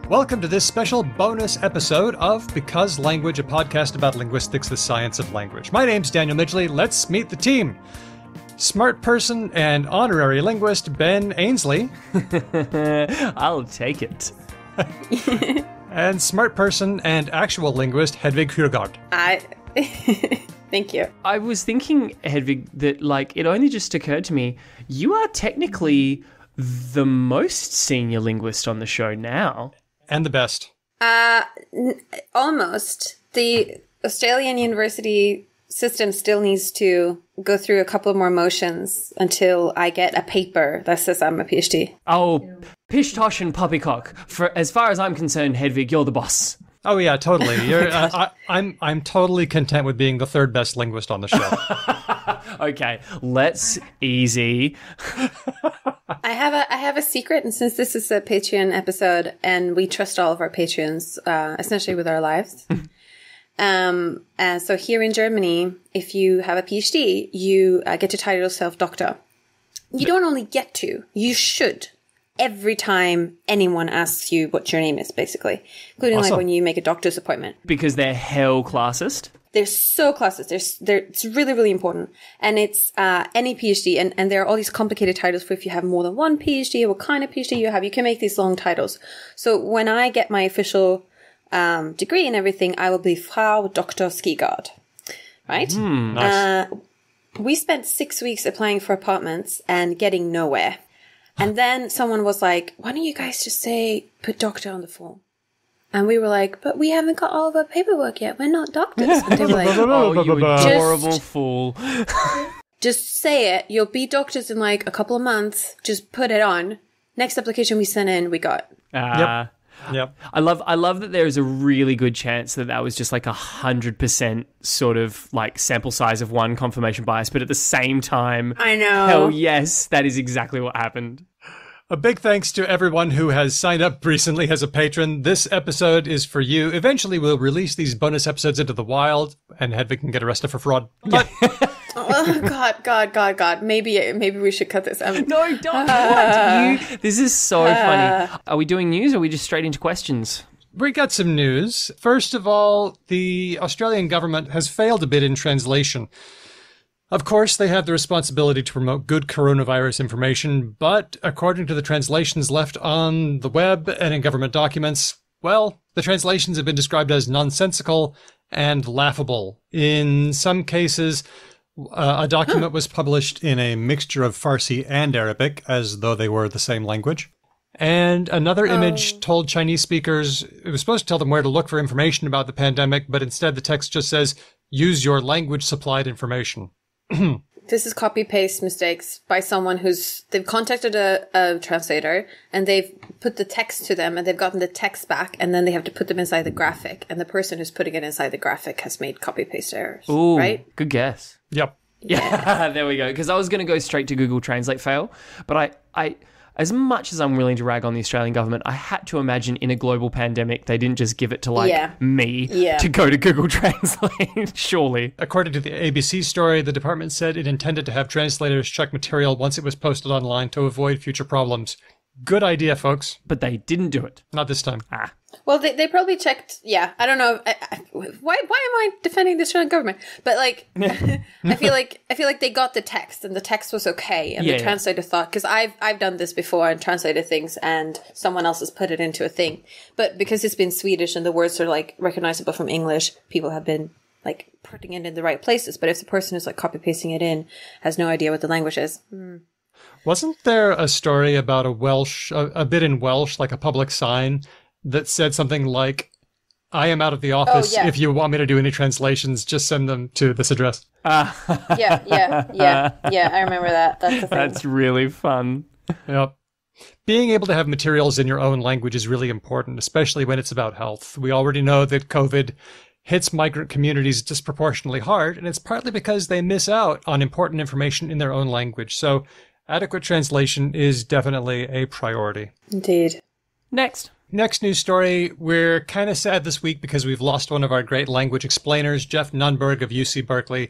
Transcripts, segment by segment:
Welcome to this special bonus episode of Because Language, a podcast about linguistics, the science of language. My name's Daniel Midgley. Let's meet the team. Smart person and honorary linguist Ben Ainsley. I'll take it. And smart person and actual linguist Hedvig Hurgard. Thank you. I was thinking, Hedvig, that it only just occurred to me, you are technically the most senior linguist on the show now. And the best. Almost. The Australian university system still needs to go through a couple more motions until I get a paper that says I'm a PhD. Oh, pish tosh and poppycock. For as far as I'm concerned, Hedvig, you're the boss. Oh yeah, totally. You're. I'm totally content with being the third best linguist on the show. Okay, let's easy. I have a secret, and since this is a Patreon episode, and we trust all of our patrons, essentially with our lives. So here in Germany, if you have a PhD, you get to title yourself doctor. You don't only get to, you should. Every time anyone asks you what your name is, basically. Including Awesome. like when you make a doctor's appointment. Because they're hell classist. They're so classist. It's really, really important. And it's any PhD. And there are all these complicated titles for if you have more than one PhD or what kind of PhD you have. You can make these long titles. So when I get my official degree and everything, I will be Frau Dr. Skigard. Right? Nice. We spent 6 weeks applying for apartments and getting nowhere. And then someone was like, why don't you guys just put doctor on the form? And we were like, but we haven't got all of our paperwork yet. We're not doctors. And they were like, Oh, you adorable fool. just say it. You'll be doctors in like a couple of months. Just put it on. Next application we sent in, we got. Yep. I love that there is a really good chance that was just like 100% sort of like sample size of one confirmation bias, but at the same time, I know. Hell yes, that is exactly what happened. A big thanks to everyone who has signed up recently as a patron. This episode is for you. Eventually, we'll release these bonus episodes into the wild, and Hedvig can get arrested for fraud. But Oh, God. Maybe we should cut this out. No, don't. What? This is so funny. Are we doing news or are we just straight into questions? we got some news. First of all, the Australian government has failed a bit in translation. Of course, they have the responsibility to promote good coronavirus information, but according to the translations left on the web and in government documents, well, the translations have been described as nonsensical and laughable. In some cases, a document was published in a mixture of Farsi and Arabic, as though they were the same language. And another image told Chinese speakers, it was supposed to tell them where to look for information about the pandemic, but instead the text just says, use your language-supplied information. This is copy-paste mistakes by someone they've contacted a translator and they've put the text to them and they've gotten the text back and then they have to put them inside the graphic. And the person who's putting it inside the graphic has made copy-paste errors. Ooh, right? Good guess. Yep. Yeah, there we go. Because I was going to go straight to Google Translate fail, but I as much as I'm willing to rag on the Australian government, I had to imagine in a global pandemic, they didn't just give it to me to go to Google Translate, surely. According to the ABC story, the department said it intended to have translators check material once it was posted online to avoid future problems. Good idea, folks. But they didn't do it. Not this time. Well, they probably checked. Yeah, I don't know. Why am I defending the Australian government? But like, I feel like they got the text and the text was okay, and the translator thought, because I've done this before and translated things, and someone else has put it into a thing. But because it's been Swedish and the words are like recognizable from English, people have been like putting it in the right places. But if the person who's like copy pasting it in has no idea what the language is. Wasn't there a story about a bit in Welsh, like a public sign that said something like, I am out of the office. Oh, yeah. If you want me to do any translations, just send them to this address. Yeah. I remember that. That's the thing. That's really fun. Yep. Being able to have materials in your own language is really important, especially when it's about health. We already know that COVID hits migrant communities disproportionately hard, and it's partly because they miss out on important information in their own language. So adequate translation is definitely a priority. Indeed. Next news story, we're kind of sad this week because we've lost one of our great language explainers. Jeff Nunberg of UC Berkeley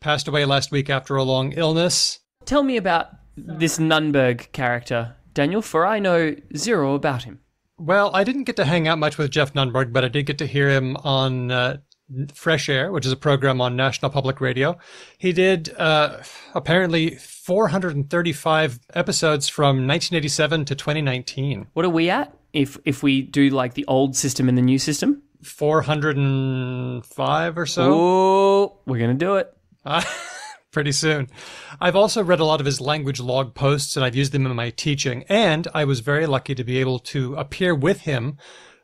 passed away last week after a long illness. Tell me about this Nunberg character, Daniel, for I know zero about him. Well, I didn't get to hang out much with Jeff Nunberg, but I did get to hear him on Fresh Air, which is a program on National Public Radio. He did apparently 435 episodes from 1987 to 2019. What are we at if we do like the old system and the new system? 405 or so. Oh, we're going to do it. Pretty soon. I've also read a lot of his language log posts, and I've used them in my teaching. And I was very lucky to be able to appear with him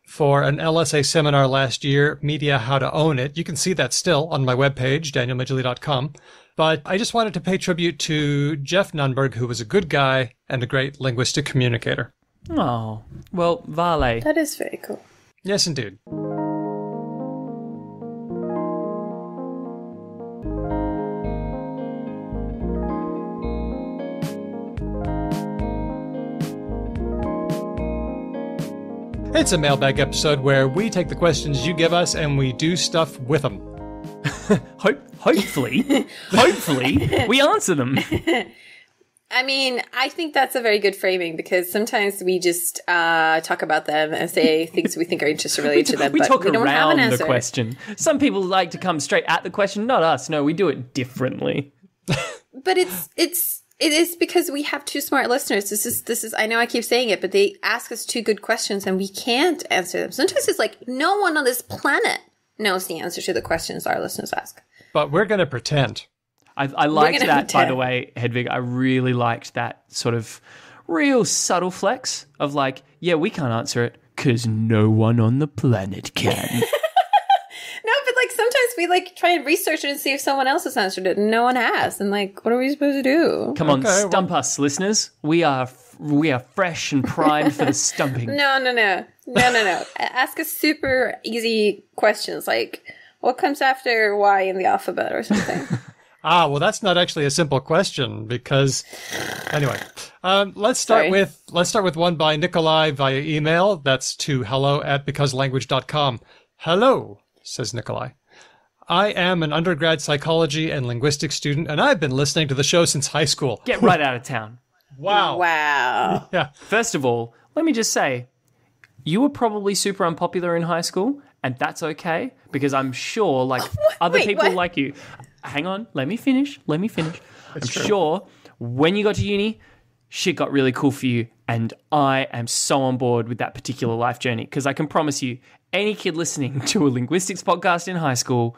for an LSA seminar last year, Media How to Own It. You can see that still on my webpage, danielmidgley.com. But I just wanted to pay tribute to Jeff Nunberg, who was a good guy and a great linguistic communicator. Oh, well, Vale. That is very cool. Yes, indeed. It's a mailbag episode where we take the questions you give us and we do stuff with them. Hopefully, we answer them. I mean, I think that's a very good framing because sometimes we just talk about them and say things we think are interesting related to them. We but talk we don't around have an the question. Some people like to come straight at the question, not us. No, we do it differently. But it is because we have two smart listeners. This is. I know I keep saying it, but they ask us two good questions and we can't answer them. Sometimes it's like no one on this planet knows the answer to the questions our listeners ask. But we're going to pretend. I liked that, by the way, Hedvig. I really liked that sort of real subtle flex of like, yeah, we can't answer it because no one on the planet can. No, but like sometimes we like try and research it and see if someone else has answered it and no one has. And like, what are we supposed to do? Come on, stump us, listeners. We are fresh and primed for the stumping. No. Ask us super easy questions like, what comes after Y in the alphabet or something? Well, that's not actually a simple question because, anyway, let's start with one by Nikolai via email. That's to hello@becauselanguage.com. Hello, says Nikolai. I am an undergrad psychology and linguistics student, and I've been listening to the show since high school. Get right out of town. Wow. Yeah. First of all, let me just say, you were probably super unpopular in high school, and that's okay, because I'm sure, like, other people like you... Hang on, let me finish. I'm sure when you got to uni, shit got really cool for you, and I am so on board with that particular life journey, because I can promise you, any kid listening to a linguistics podcast in high school,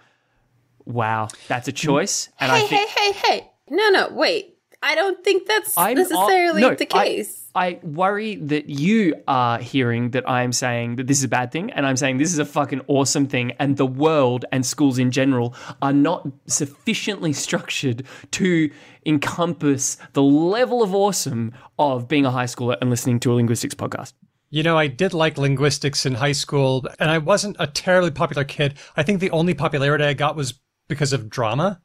wow, that's a choice. And Hey. No, wait. I don't think that's necessarily the case. I worry that you are hearing that I'm saying that this is a bad thing, and I'm saying this is a fucking awesome thing, and the world and schools in general are not sufficiently structured to encompass the level of awesome of being a high schooler and listening to a linguistics podcast. You know, I did like linguistics in high school, and I wasn't a terribly popular kid. I think the only popularity I got was because of drama.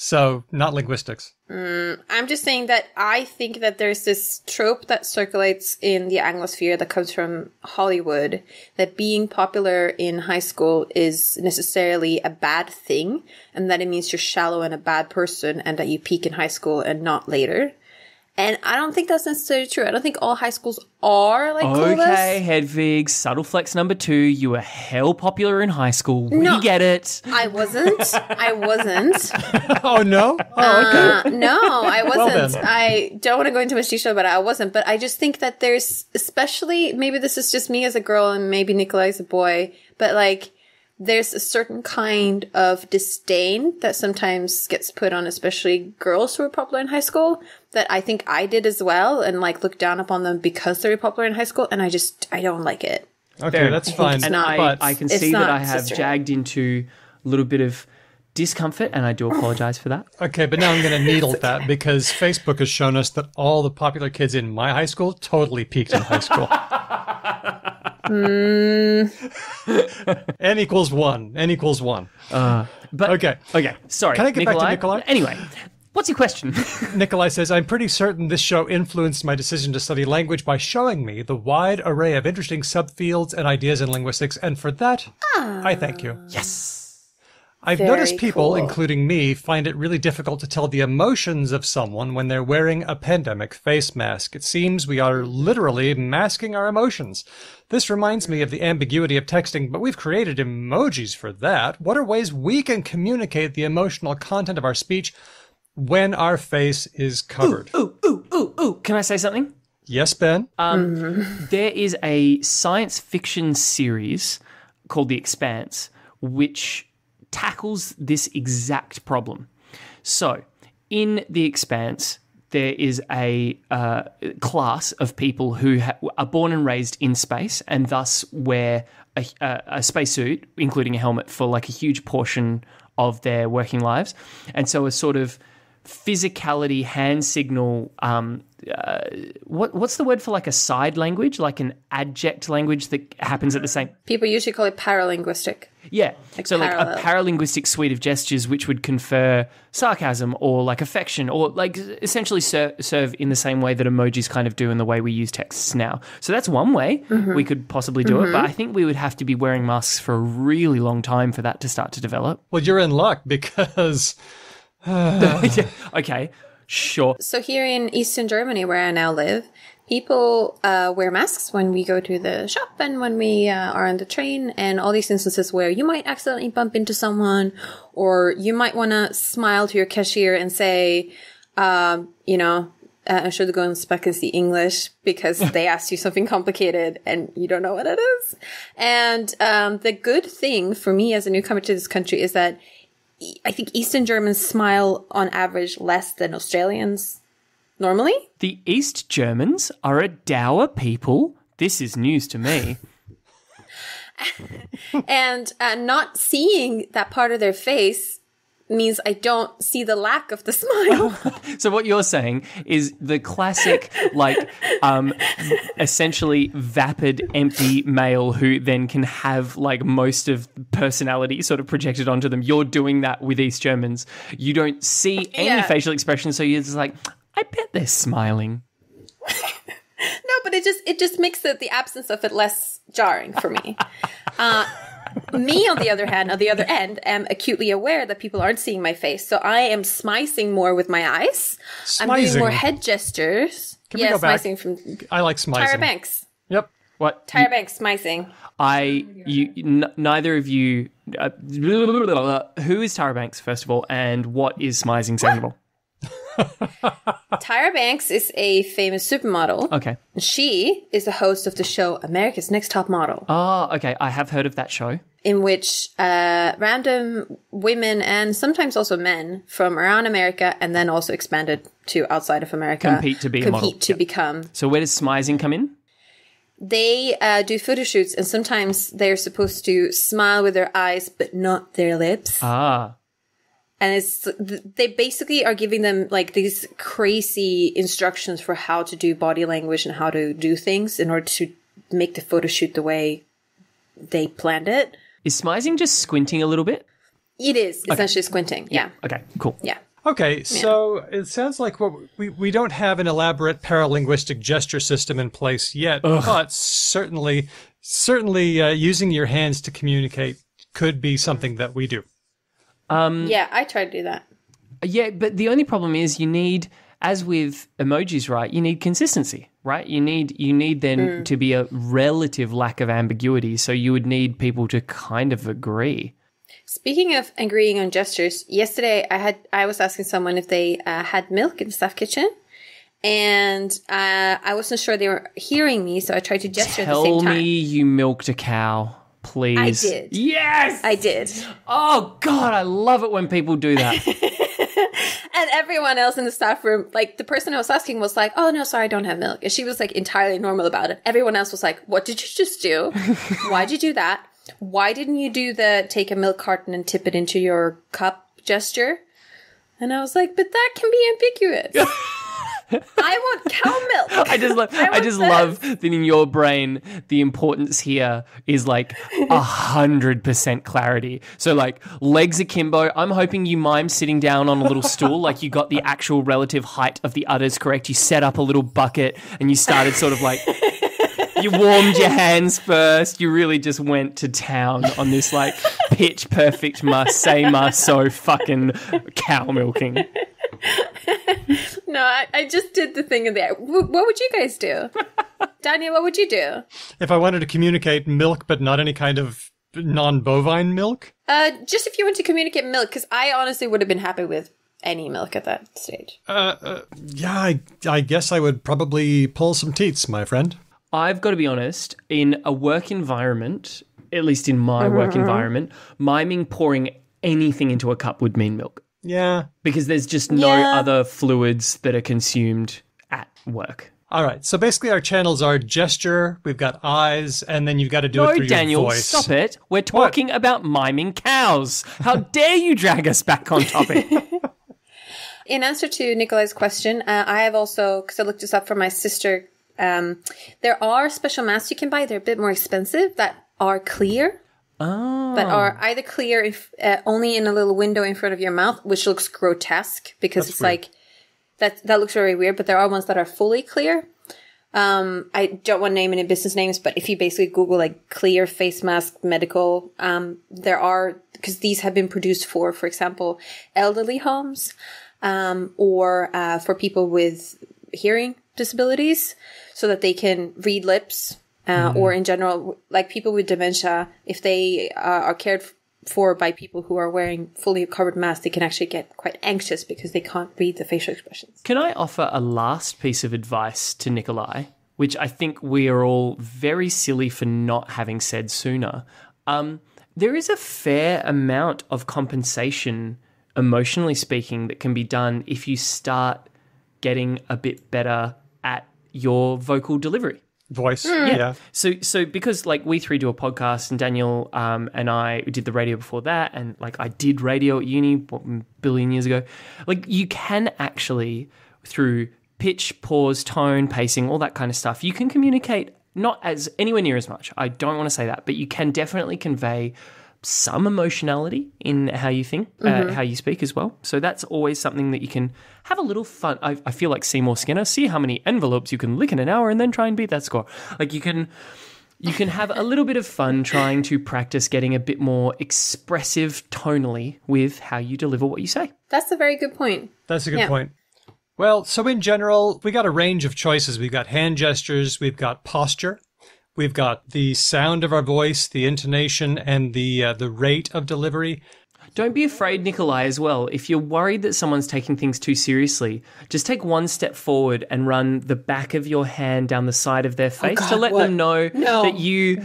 So, not linguistics. I'm just saying that I think that there's this trope that circulates in the Anglosphere that comes from Hollywood, that being popular in high school is necessarily a bad thing, and that it means you're shallow and a bad person, and that you peak in high school and not later. And I don't think that's necessarily true. I don't think all high schools are like clueless. Okay, Hedvig, subtle flex number 2. You were hell popular in high school. We get it. I wasn't. Oh, no? Oh, okay. No, I wasn't. Well, I don't want to go into much detail about it. I wasn't. But I just think that there's, especially, maybe this is just me as a girl and maybe Nikolai's a boy, but like, there's a certain kind of disdain that sometimes gets put on, especially girls who are popular in high school, that I think I did as well, and like look down upon them because they were popular in high school, and I don't like it. Okay, that's fine. And I can see that I have jagged into a little bit of discomfort, and I do apologize for that. Okay, but now I'm going to needle that because Facebook has shown us that all the popular kids in my high school totally peaked in high school. N equals one. But okay. Sorry. Can I get back to Nikolai? Anyway, what's your question? Nikolai says, I'm pretty certain this show influenced my decision to study language by showing me the wide array of interesting subfields and ideas in linguistics, and for that, I thank you. Yes. I've noticed people, including me, find it really difficult to tell the emotions of someone when they're wearing a pandemic face mask. It seems we are literally masking our emotions. This reminds me of the ambiguity of texting, but we've created emojis for that. What are ways we can communicate the emotional content of our speech when our face is covered? Ooh. Can I say something? Yes, Ben? There is a science fiction series called The Expanse, which tackles this exact problem. So, in The Expanse, there is a class of people who are born and raised in space and thus wear a spacesuit, including a helmet, for like a huge portion of their working lives. And so a sort of physicality, hand signal, what's the word for like a side language, like an adject language that happens at the same... People usually call it paralinguistic. Yeah, so like a paralinguistic suite of gestures which would confer sarcasm or like affection or like essentially serve in the same way that emojis kind of do in the way we use texts now. So that's one way we could possibly do it, but I think we would have to be wearing masks for a really long time for that to start to develop. Well, you're in luck because... Okay, sure. So here in Eastern Germany, where I now live, people wear masks when we go to the shop and when we are on the train, and all these instances where you might accidentally bump into someone, or you might want to smile to your cashier and say, I should go and speak the English because they asked you something complicated and you don't know what it is. And the good thing for me as a newcomer to this country is that I think Eastern Germans smile on average less than Australians normally. The East Germans are a dour people. This is news to me. And not seeing that part of their face means I don't see the lack of the smile. So what you're saying is the classic, essentially vapid, empty male who then can have like most of personality sort of projected onto them. You're doing that with East Germans. You don't see any facial expression, so you're just like, I bet they're smiling. No, but it just makes the absence of it less jarring for me. Me, on the other end, am acutely aware that people aren't seeing my face. So I am smicing more with my eyes. Smizing. I'm doing more head gestures. Can we go back? From I like smizing. Tyra Banks. Yep. What? Tyra Banks, smicing. Neither of you... who is Tyra Banks, first of all, and what is smizing, second of all? Tyra Banks is a famous supermodel. Okay. She is the host of the show America's Next Top Model. Oh, okay. I have heard of that show. In which random women and sometimes also men from around America and then also expanded to outside of America compete to model. Become. So where does smizing come in? They do photo shoots and sometimes they're supposed to smile with their eyes but not their lips. Ah. And they basically are giving them like these crazy instructions for how to do body language and how to do things in order to make the photo shoot the way they planned it. Is smizing just squinting a little bit? It is essentially squinting. Yeah. Okay, cool. Yeah. Okay, so it sounds like we don't have an elaborate paralinguistic gesture system in place yet, but certainly using your hands to communicate could be something that we do. Yeah, I try to do that. Yeah, but the only problem is you need, as with emojis, right, you need consistency, right? You need then to be a relative lack of ambiguity, so you would need people to kind of agree. Speaking of agreeing on gestures, yesterday I was asking someone if they had milk in the staff kitchen, and I wasn't sure they were hearing me, so I tried to gesture at the same time. Tell me you milked a cow. Please. I did. Yes! I did. Oh, God, I love it when people do that. And everyone else in the staff room, like the person I was asking was like, oh, no, sorry, I don't have milk. And she was like entirely normal about it. Everyone else was like, what did you just do? Why'd you do that? Why didn't you do the take a milk carton and tip it into your cup gesture? And I was like, but that can be ambiguous. I want cow milk. I just love that in your brain, the importance here is like 100% clarity. So like legs akimbo. I'm hoping you mime sitting down on a little stool, like you got the actual relative height of the udders correct. You set up a little bucket and you started sort of like You warmed your hands first. You really just went to town on this, like, pitch perfect must so fucking cow milking. No, I just did the thing in there. What would you guys do? Daniel, what would you do? If I wanted to communicate milk, but not any kind of non-bovine milk? Just if you want to communicate milk, because I honestly would have been happy with any milk at that stage. Yeah, I guess I would probably pull some teats, my friend. I've got to be honest, in a work environment, at least in my work environment, miming pouring anything into a cup would mean milk. Yeah. Because there's just no other fluids that are consumed at work. All right, so basically our channels are gesture, we've got eyes, and then you've got to do it through Daniel, your voice. Stop it. We're talking about miming cows. How dare you drag us back on topic? In answer to Nikolai's question, I have also, because I looked this up for my sister, there are special masks you can buy. They're a bit more expensive that are clear. Oh. That are either clear if only in a little window in front of your mouth, which looks grotesque because it's weird. Like... That looks very weird, but there are ones that are fully clear. I don't want to name any business names, but if you basically Google like clear face mask medical, there are, because these have been produced for example, elderly homes, or for people with hearing disabilities so that they can read lips, or in general, like people with dementia, if they are cared for by people who are wearing fully covered masks, they can actually get quite anxious because they can't read the facial expressions. Can I offer a last piece of advice to Nikolai, which I think we are all very silly for not having said sooner? There is a fair amount of compensation, emotionally speaking, that can be done if you start getting a bit better at your vocal delivery. Voice, yeah. So because like we three do a podcast, and Daniel and I did the radio before that, and like I did radio at uni a billion years ago. Like you can actually, through pitch, pause, tone, pacing, all that kind of stuff, you can communicate not as anywhere near as much. I don't want to say that, but you can definitely convey some emotionality in how you think, how you speak as well. So that's always something that you can have a little fun. I feel like Seymour Skinner. See how many envelopes you can lick in an hour and then try and beat that score. Like you can have a little bit of fun trying to practice getting a bit more expressive tonally with how you deliver what you say. That's a very good point. That's a good point. Well, so in general, we got a range of choices. We've got hand gestures, we've got posture. We've got the sound of our voice, the intonation, and the rate of delivery. Don't be afraid, Nikolai, as well. If you're worried that someone's taking things too seriously, just take one step forward and run the back of your hand down the side of their face to let them know that you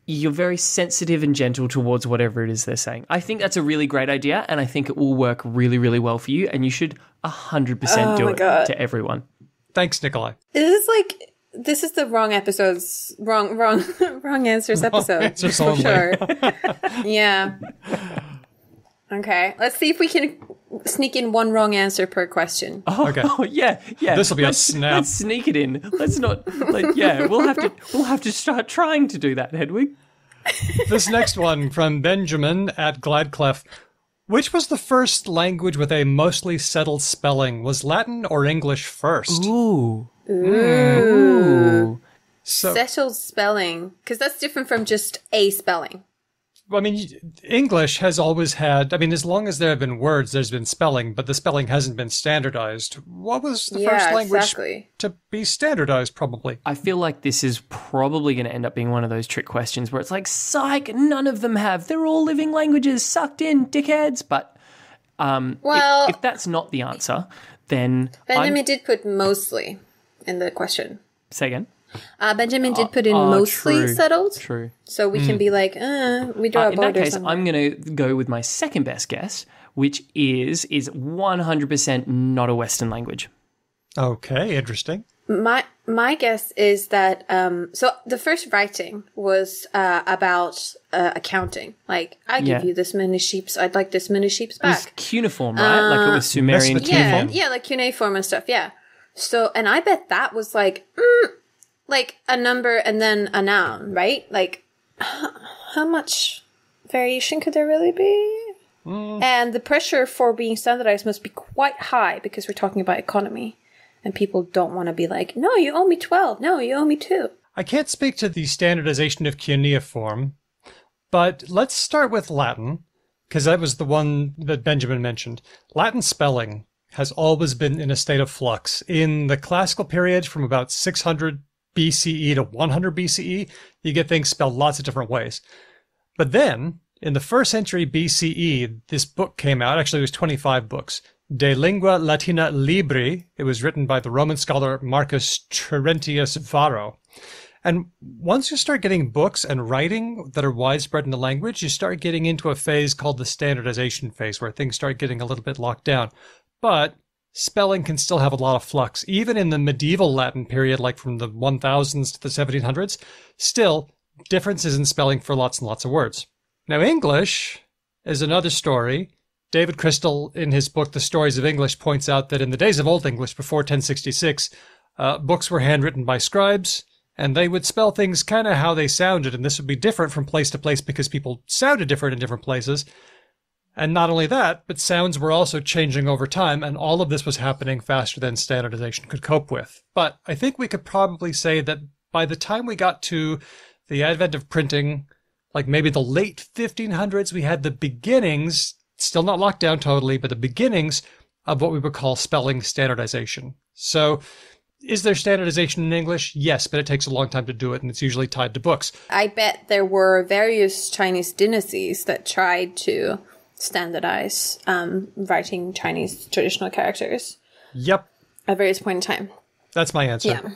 you're very sensitive and gentle towards whatever it is they're saying. I think that's a really great idea, and I think it will work really, really well for you, and you should 100% do it to everyone. Thanks, Nikolai. This is the wrong episodes, wrong answers episode. Answers for only. sure. Yeah. Okay. Let's see if we can sneak in one wrong answer per question. Okay. Yeah. This will be a snap. Let's sneak it in. Let's not. We'll have to start trying to do that, Hedwig. This next one from Benjamin at Gladclef. Which was the first language with a mostly settled spelling? Was Latin or English first? Ooh. So, settled spelling, because that's different from just a spelling. I mean, English has always had, as long as there have been words, there's been spelling, but the spelling hasn't been standardized. What was the first language to be standardized, probably? I feel like this is probably going to end up being one of those trick questions where it's like, psych, none of them have. They're all living languages, sucked in, dickheads. But if that's not the answer, then Benjamin did put mostly in the question. Say again? Benjamin did put in mostly settled. True. So we can be like, we draw a border. In that case, I'm going to go with my second best guess, which is 100% not a Western language. Okay, interesting. My guess is that so the first writing was about accounting. Like, I give you this many sheeps. I'd like this many sheeps back. It was cuneiform, right? Like it was Sumerian cuneiform. Yeah, like cuneiform and stuff. Yeah. So, and I bet that was like a number and then a noun, right? Like, how much variation could there really be? And the pressure for being standardized must be quite high because we're talking about economy. And people don't want to be like, no, you owe me 12. No, you owe me 2. I can't speak to the standardization of cuneiform, but let's start with Latin, because that was the one that Benjamin mentioned. Latin spelling has always been in a state of flux. In the classical period, from about 600 BCE to 100 BCE, you get things spelled lots of different ways. But then, in the 1st century BCE, this book came out. Actually, it was 25 books. De Lingua Latina Libri. It was written by the Roman scholar Marcus Terentius Varro. And once you start getting books and writing that are widespread in the language, you start getting into a phase called the standardization phase, where things start getting a little bit locked down. But spelling can still have a lot of flux. Even in the medieval Latin period, like from the 1000s to the 1700s, still differences in spelling for lots and lots of words. Now, English is another story. David Crystal, in his book, The Stories of English, points out that in the days of Old English, before 1066, books were handwritten by scribes, and they would spell things kind of how they sounded, and this would be different from place to place because people sounded different in different places. And not only that, but sounds were also changing over time, and all of this was happening faster than standardization could cope with. But I think we could probably say that by the time we got to the advent of printing, like maybe the late 1500s, we had the beginnings, still not locked down totally, but the beginnings of what we would call spelling standardization. So is there standardization in English? Yes, but it takes a long time to do it, and it's usually tied to books. I bet there were various Chinese dynasties that tried to standardize writing Chinese traditional characters. Yep. At various point in time. That's my answer. Yeah.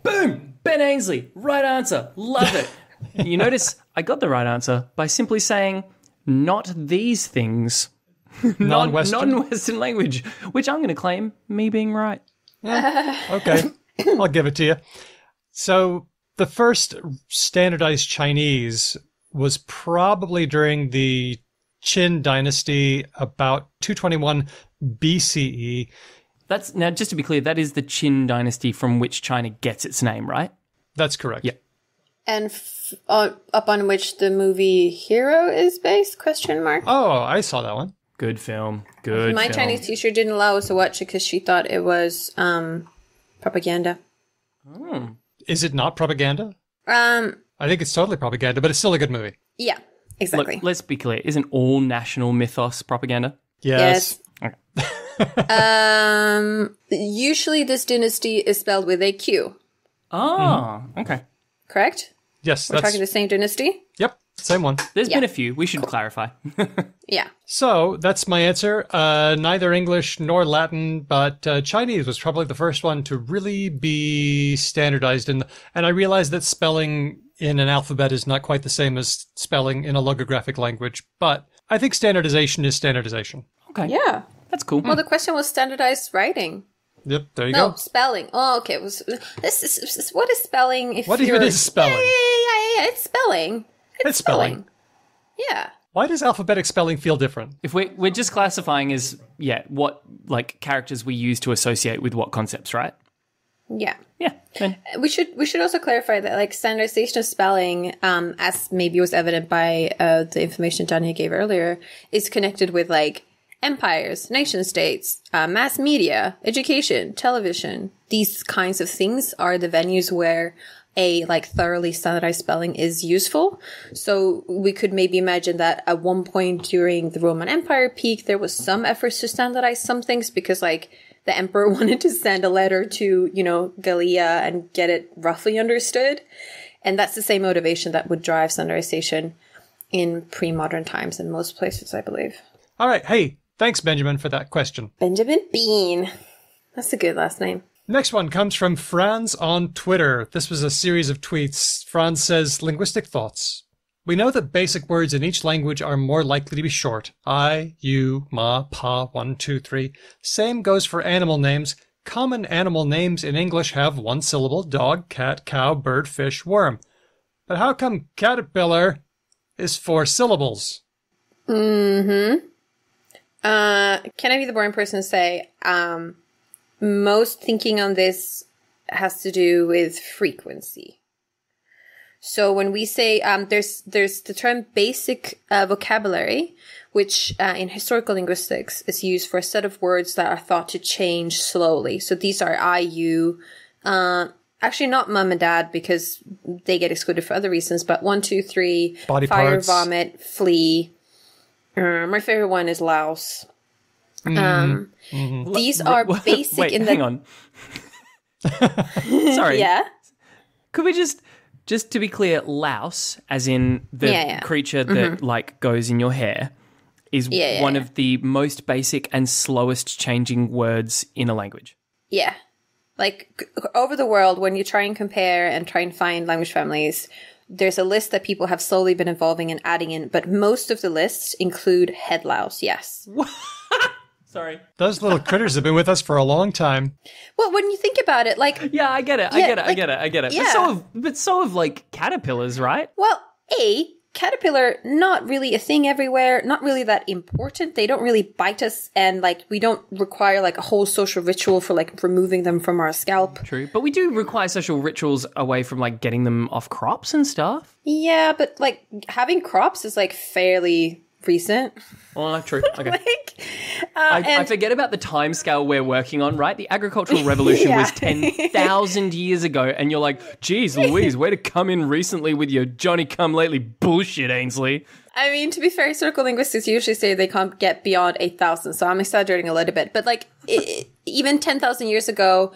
Boom! Ben Ainsley, right answer. Love it. You notice I got the right answer by simply saying, not these things. Non-Western language, which I'm going to claim me being right. Yeah, okay, I'll give it to you. So the first standardized Chinese was probably during the Qin dynasty, about 221 BCE. That's now, just to be clear, that is the Qin dynasty from which China gets its name, right? That's correct. Yeah. And up on which the movie Hero is based? Question mark. Oh, I saw that one. Good film. Good My film. Chinese teacher didn't allow us to watch it because she thought it was propaganda. Is it not propaganda? I think it's totally propaganda, but it's still a good movie. Yeah, exactly. Look, let's be clear. Isn't all national mythos propaganda? Yes. Usually this dynasty is spelled with a Q. Oh, okay. Correct? Yes. We're talking the same dynasty? Yep, same one. There's been a few. We should clarify. Yeah. So that's my answer. Neither English nor Latin, but Chinese was probably the first one to really be standardized. And I realized that spelling in an alphabet is not quite the same as spelling in a logographic language, but I think standardization is standardization. Okay. Yeah. That's cool. Well, the question was standardized writing. Yep, there you go. No, spelling. Oh, okay. What is spelling? What even is spelling? Yeah. It's spelling. It's spelling. Yeah. Why does alphabetic spelling feel different? If we're just classifying as, what, like, characters we use to associate with what concepts, right? Yeah. Yeah. Then. We should also clarify that, like, standardization of spelling, as maybe was evident by the information Johnny gave earlier, is connected with, like, empires, nation states, mass media, education, television. These kinds of things are the venues where a thoroughly standardized spelling is useful. So we could maybe imagine that at one point during the Roman Empire peak, there was some efforts to standardize some things because the emperor wanted to send a letter to, Gallia and get it roughly understood. And that's the same motivation that would drive standardization in pre-modern times in most places, I believe. All right. Hey, thanks, Benjamin, for that question. Benjamin Bean. That's a good last name. Next one comes from Franz on Twitter. This was a series of tweets. Franz says, linguistic thoughts. We know that basic words in each language are more likely to be short. I, you, ma, pa, 1, 2, 3. Same goes for animal names. Common animal names in English have one syllable: dog, cat, cow, bird, fish, worm. But how come caterpillar is 4 syllables? Mm-hmm. Can I be the boring person and say, most thinking on this has to do with frequency. So when we say there's the term basic vocabulary, which in historical linguistics is used for a set of words that are thought to change slowly. So these are I, you, actually not mum and dad because they get excluded for other reasons, but 1, 2, 3, body fire, parts. vomit, flee. My favorite one is louse. These are basic Wait, in the... hang on. Sorry. Yeah? Could we just to be clear, louse, as in the creature that like goes in your hair, is one of the most basic and slowest changing words in a language. Yeah. Like over the world, when you try and compare and try and find language families, there's a list that people have slowly been evolving and adding in, but most of the lists include head louse, yes. Sorry. Those little critters have been with us for a long time. Well, when you think about it, like... Yeah, I get it. I get it. Yeah. But so have like caterpillars, right? Well, caterpillar, not really a thing everywhere, not really that important. They don't really bite us, and like we don't require like a whole social ritual for like removing them from our scalp. True. But we do require social rituals away from like getting them off crops and stuff. Yeah, but like having crops is like fairly recent. Oh, true. Okay. I forget about the time scale we're working on, right? The agricultural revolution was 10,000 years ago, and you're like, geez, Louise, way to come in recently with your Johnny-come-lately bullshit, Ainsley. I mean, to be fair, historical linguists usually say they can't get beyond 8,000, so I'm exaggerating a little bit. But like, even 10,000 years ago,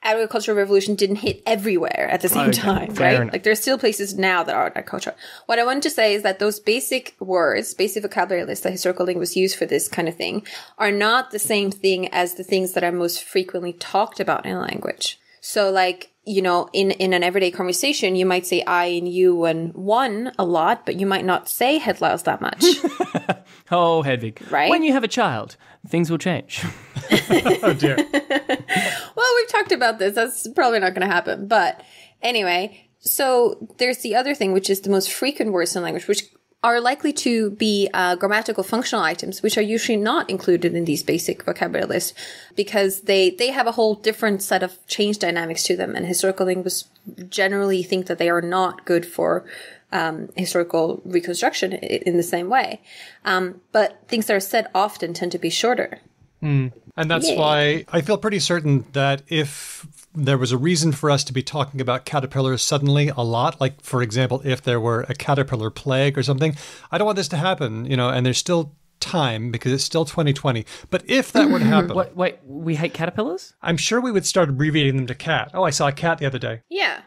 agricultural revolution didn't hit everywhere at the same time, right? Like there's still places now that are agriculture. What I wanted to say is that those basic words, basic vocabulary lists that historical linguists use for this kind of thing are not the same thing as the things that are most frequently talked about in a language. So like, you know, in an everyday conversation, you might say I and you and one a lot, but you might not say head louse that much. Oh, Hedvig. Right? When you have a child, things will change. Oh, dear. Well, we've talked about this. That's probably not going to happen. But anyway, so there's the other thing, which is the most frequent words in language, which are likely to be grammatical functional items, which are usually not included in these basic vocabulary lists because they have a whole different set of change dynamics to them. And historical linguists generally think that they are not good for historical reconstruction in the same way. But things that are said often tend to be shorter. And that's why I feel pretty certain that if there was a reason for us to be talking about caterpillars suddenly a lot, like, for example, if there were a caterpillar plague or something, I don't want this to happen, you know, and there's still time because it's still 2020. But if that were to happen... Wait, we hate caterpillars? I'm sure we would start abbreviating them to cat. Oh, I saw a cat the other day. Yeah.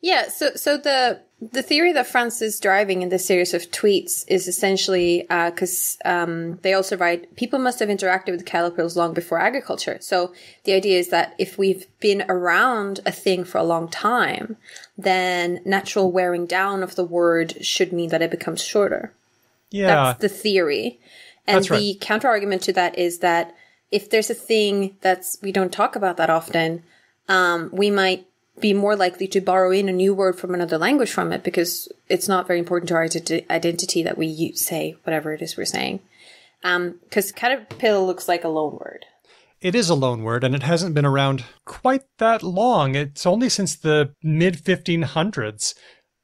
Yeah, so the theory that France is driving in this series of tweets is essentially because they also write, people must have interacted with caterpillars long before agriculture. So the idea is that if we've been around a thing for a long time, then natural wearing down of the word should mean that it becomes shorter. Yeah. That's the theory. And That's right. The counter argument to that is that if there's a thing that's we don't talk about that often, we might be more likely to borrow in a new word from another language from it because it's not very important to our identity that we say whatever it is we're saying. Because caterpillar looks like a loan word. It is a loan word, and it hasn't been around quite that long. It's only since the mid-1500s.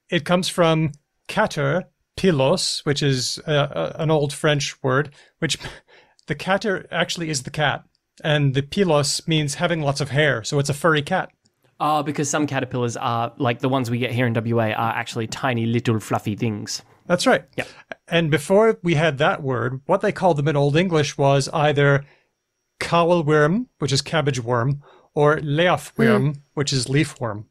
It comes from cater, pilos, which is an old French word, which the cater actually is the cat, and the pilos means having lots of hair, so it's a furry cat. Oh, because some caterpillars are, like the ones we get here in WA, are actually tiny little fluffy things. That's right. Yeah. And before we had that word, what they called them in Old English was either cowlworm, which is cabbage worm, or leafworm, which is leaf worm,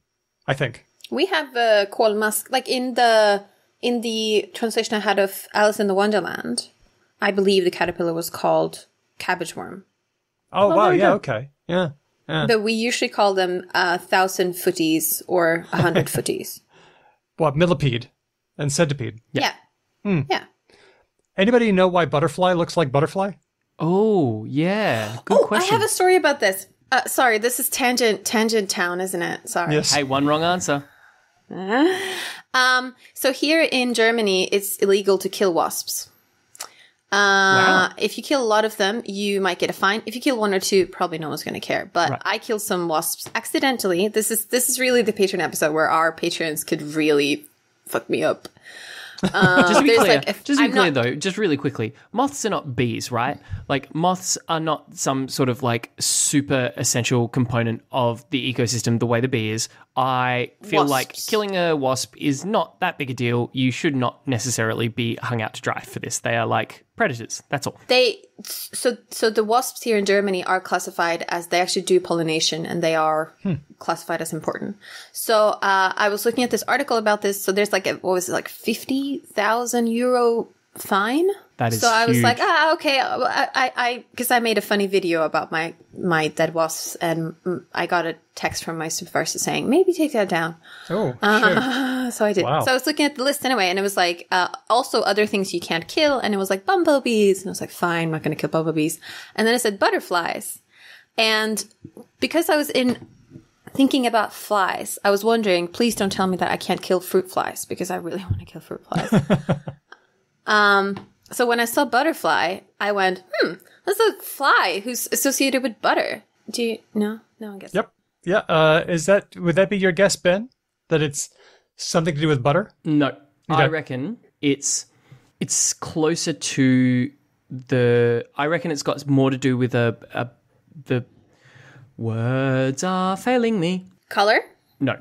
I think. We have kålmask, like in the translation I had of Alice in the Wonderland, I believe the caterpillar was called cabbage worm. Oh, wow, yeah, okay. Yeah. But we usually call them 1,000 footies or 100 footies. What, millipede and centipede? Yeah. Yeah. Anybody know why butterfly looks like butterfly? Oh, yeah. Good question. I have a story about this. Sorry, this is tangent town, isn't it? Sorry. Yes. Hey, one wrong answer. So here in Germany, it's illegal to kill wasps. Wow. If you kill a lot of them, you might get a fine. If you kill one or two, probably no one's going to care. But Right. I killed some wasps accidentally. This is really the Patreon episode where our patrons could really fuck me up. Just to be clear, though, just really quickly, moths are not bees, right? Like, moths are not some sort of, like, super essential component of the ecosystem the way the bee is. I feel like killing a wasp is not that big a deal. You should not necessarily be hung out to dry for this. They are, like, predators. That's all. So the wasps here in Germany are classified as, they actually do pollination, and they are classified as important. So I was looking at this article about this. So there's like what was it, like 50,000 euro fine? That is so I was huge. like, okay, I because I made a funny video about my dead wasps, and I got a text from my supervisor saying, maybe take that down. Oh, shit. So I did. Wow. So I was looking at the list anyway, and it was like, also other things you can't kill, and it was like bumblebees, and I was like, fine, I'm not going to kill bumblebees. And then it said butterflies. And because I was thinking about flies, I was wondering, please don't tell me that I can't kill fruit flies, because I really want to kill fruit flies. So when I saw butterfly, I went, that's a fly who's associated with butter. Do you know? No, I guess. Yep. Yeah. Would that be your guess, Ben? That it's something to do with butter? No. Okay. I reckon it's closer to I reckon it's got more to do with the words are failing me. Color? No.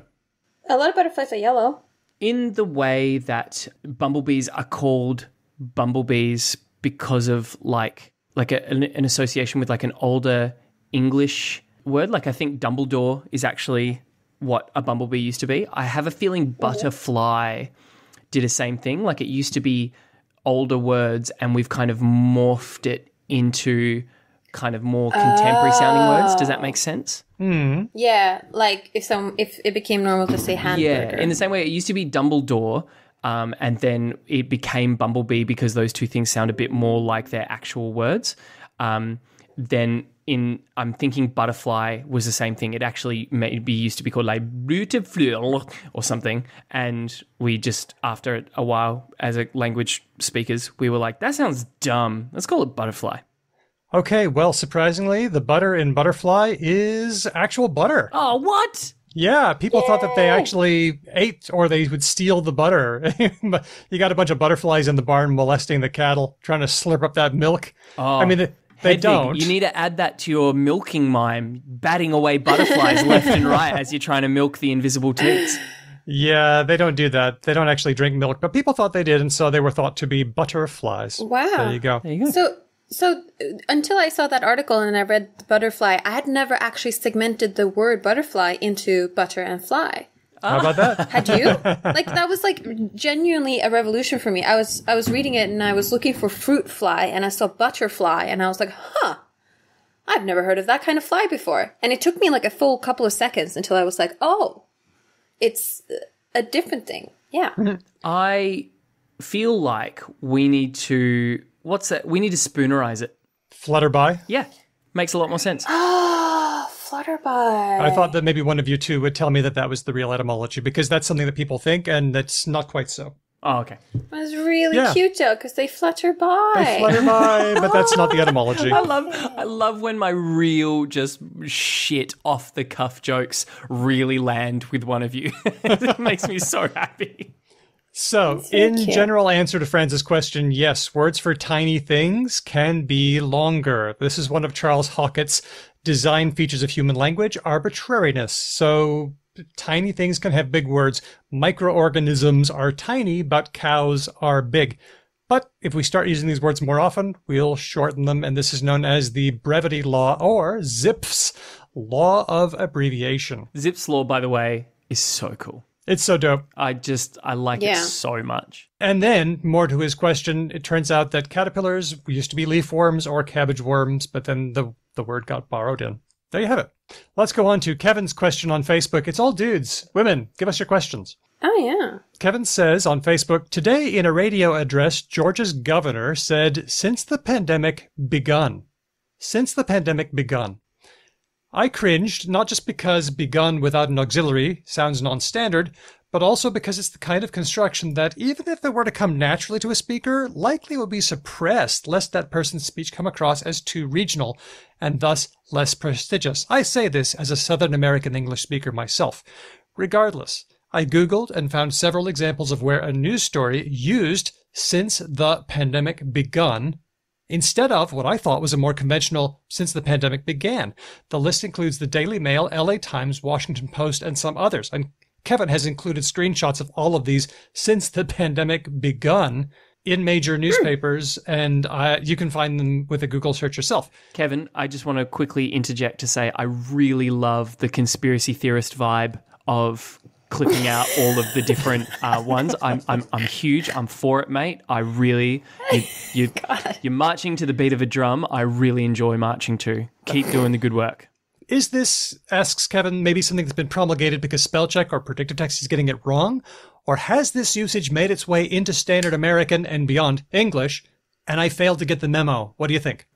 A lot of butterflies are yellow. In the way that bumblebees are called bumblebees because of like an association with like an older English word. Like I think Dumbledore is actually what a bumblebee used to be. I have a feeling butterfly did the same thing. Like it used to be older words and we've kind of morphed it into kind of more contemporary sounding words. Does that make sense? Mm. Yeah, like if it became normal to say hamburger. Yeah, in the same way it used to be Dumbledore, and then it became Bumblebee because those two things sound a bit more like their actual words. Then I'm thinking butterfly was the same thing. It actually maybe used to be called like beautiful or something. And we just, after a while, as a language speakers, we were like, that sounds dumb. Let's call it butterfly. Okay, well, surprisingly, the butter in butterfly is actual butter. Oh, what? Yeah, people thought that they actually ate or they would steal the butter. But you got a bunch of butterflies in the barn molesting the cattle, trying to slurp up that milk. Oh, I mean, they Hedvig, don't. You need to add that to your milking mime, batting away butterflies left and right as you're trying to milk the invisible teats. Yeah, they don't do that. They don't actually drink milk, but people thought they did, and so they were thought to be butterflies. Wow. There you go. There you go. So until I saw that article and I read butterfly, I had never actually segmented the word butterfly into butter and fly. How about that? Had you? Like that was like genuinely a revolution for me. I was reading it and I was looking for fruit fly and I saw butterfly and I was like, I've never heard of that kind of fly before. And it took me like a full couple of seconds until I was like, oh, it's a different thing. Yeah. I feel like we need to... What's that? We need to spoonerize it. Flutterby? Yeah. Makes a lot more sense. Flutterby. I thought that maybe one of you two would tell me that was the real etymology, because that's something that people think, and that's not quite so. Oh, okay. It was really cute though, because they flutter by. They flutter by, but that's not the etymology. I love when my real just shit off the cuff jokes really land with one of you. It makes me so happy. So, general answer to Franz's question, yes, words for tiny things can be longer. This is one of Charles Hockett's design features of human language, arbitrariness. So, tiny things can have big words. Microorganisms are tiny, but cows are big. But if we start using these words more often, we'll shorten them, and this is known as the brevity law, or Zipf's law of abbreviation. Zipf's law, by the way, is so cool. It's so dope. I like it so much. And then, more to his question, it turns out that caterpillars used to be leafworms or cabbage worms, but then the word got borrowed in. There you have it. Let's go on to Kevin's question on Facebook. It's all dudes. Women, give us your questions. Oh, yeah. Kevin says on Facebook, today in a radio address, Georgia's governor said, since the pandemic begun. Since the pandemic begun. I cringed, not just because begun without an auxiliary sounds non-standard, but also because it's the kind of construction that, even if it were to come naturally to a speaker, likely would be suppressed, lest that person's speech come across as too regional, and thus less prestigious. I say this as a Southern American English speaker myself. Regardless, I Googled and found several examples of where a news story used "since the pandemic begun" instead of what I thought was a more conventional "since the pandemic began." The list includes the Daily Mail, LA Times, Washington Post, and some others. And Kevin has included screenshots of all of these "since the pandemic begun" in major newspapers, and you can find them with a Google search yourself. Kevin, I just want to quickly interject to say I really love the conspiracy theorist vibe of clipping out all of the different ones. I'm huge. I'm for it, mate. I really you're marching to the beat of a drum. I really enjoy marching to. Keep doing the good work. Is this, asks Kevin, maybe something that's been promulgated because spell check or predictive text is getting it wrong? Or has this usage made its way into standard American and beyond English, and I failed to get the memo? What do you think?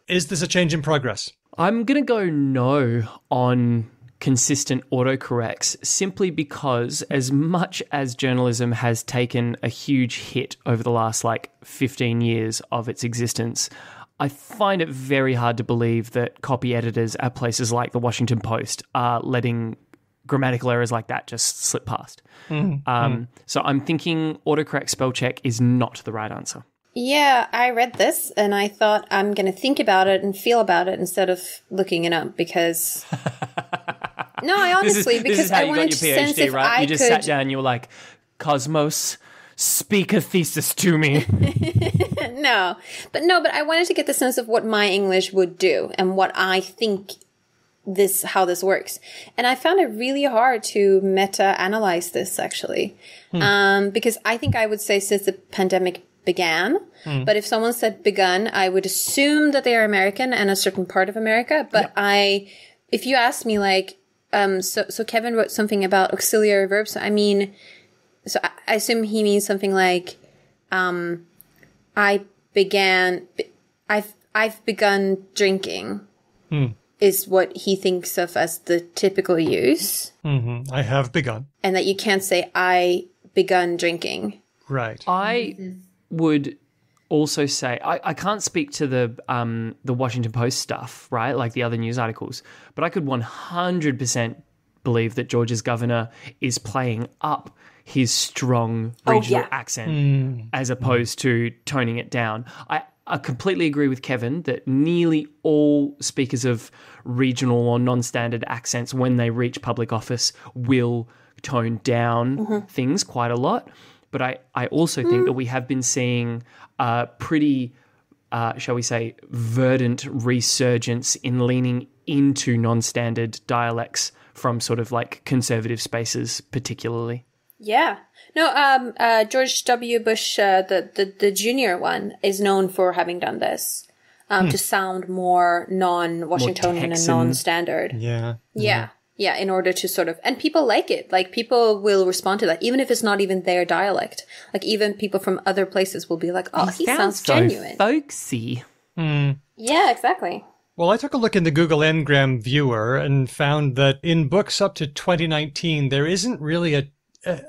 Is this a change in progress? I'm going to go no on consistent autocorrects, simply because as much as journalism has taken a huge hit over the last 15 years of its existence, I find it very hard to believe that copy editors at places like the Washington Post are letting grammatical errors like that just slip past. So I'm thinking autocorrect spell check is not the right answer. Yeah, I read this and I thought I'm going to think about it and feel about it instead of looking it up because... No, I honestly, because I wanted to sense if right? I You just could... sat down and you were like, Cosmos, speak a thesis to me. No, but I wanted to get the sense of what my English would do and what I think how this works. And I found it really hard to meta-analyze this, actually. Because I think I would say since the pandemic began, but if someone said begun, I would assume that they are American and a certain part of America. But if you ask me, so Kevin wrote something about auxiliary verbs. So I assume he means something like, I've begun drinking is what he thinks of as the typical use. I have begun. And that you can't say I begun drinking. Right. I would also say, I can't speak to the Washington Post stuff, right? Like the other news articles, but I could 100% believe that Georgia's governor is playing up his strong regional accent as opposed to toning it down. I completely agree with Kevin that nearly all speakers of regional or non-standard accents, when they reach public office, will tone down things quite a lot. But I also think that we have been seeing a pretty, shall we say, verdant resurgence in leaning into non-standard dialects from sort of conservative spaces particularly. Yeah. No, George W. Bush, the junior one, is known for having done this to sound more non-Washingtonian and non-standard. Yeah, in order to sort of... And people like it. People will respond to that, even if it's not even their dialect. Even people from other places will be like, oh, he sounds genuine. Folksy. Yeah, exactly. Well, I took a look in the Google Ngram viewer and found that in books up to 2019, there isn't really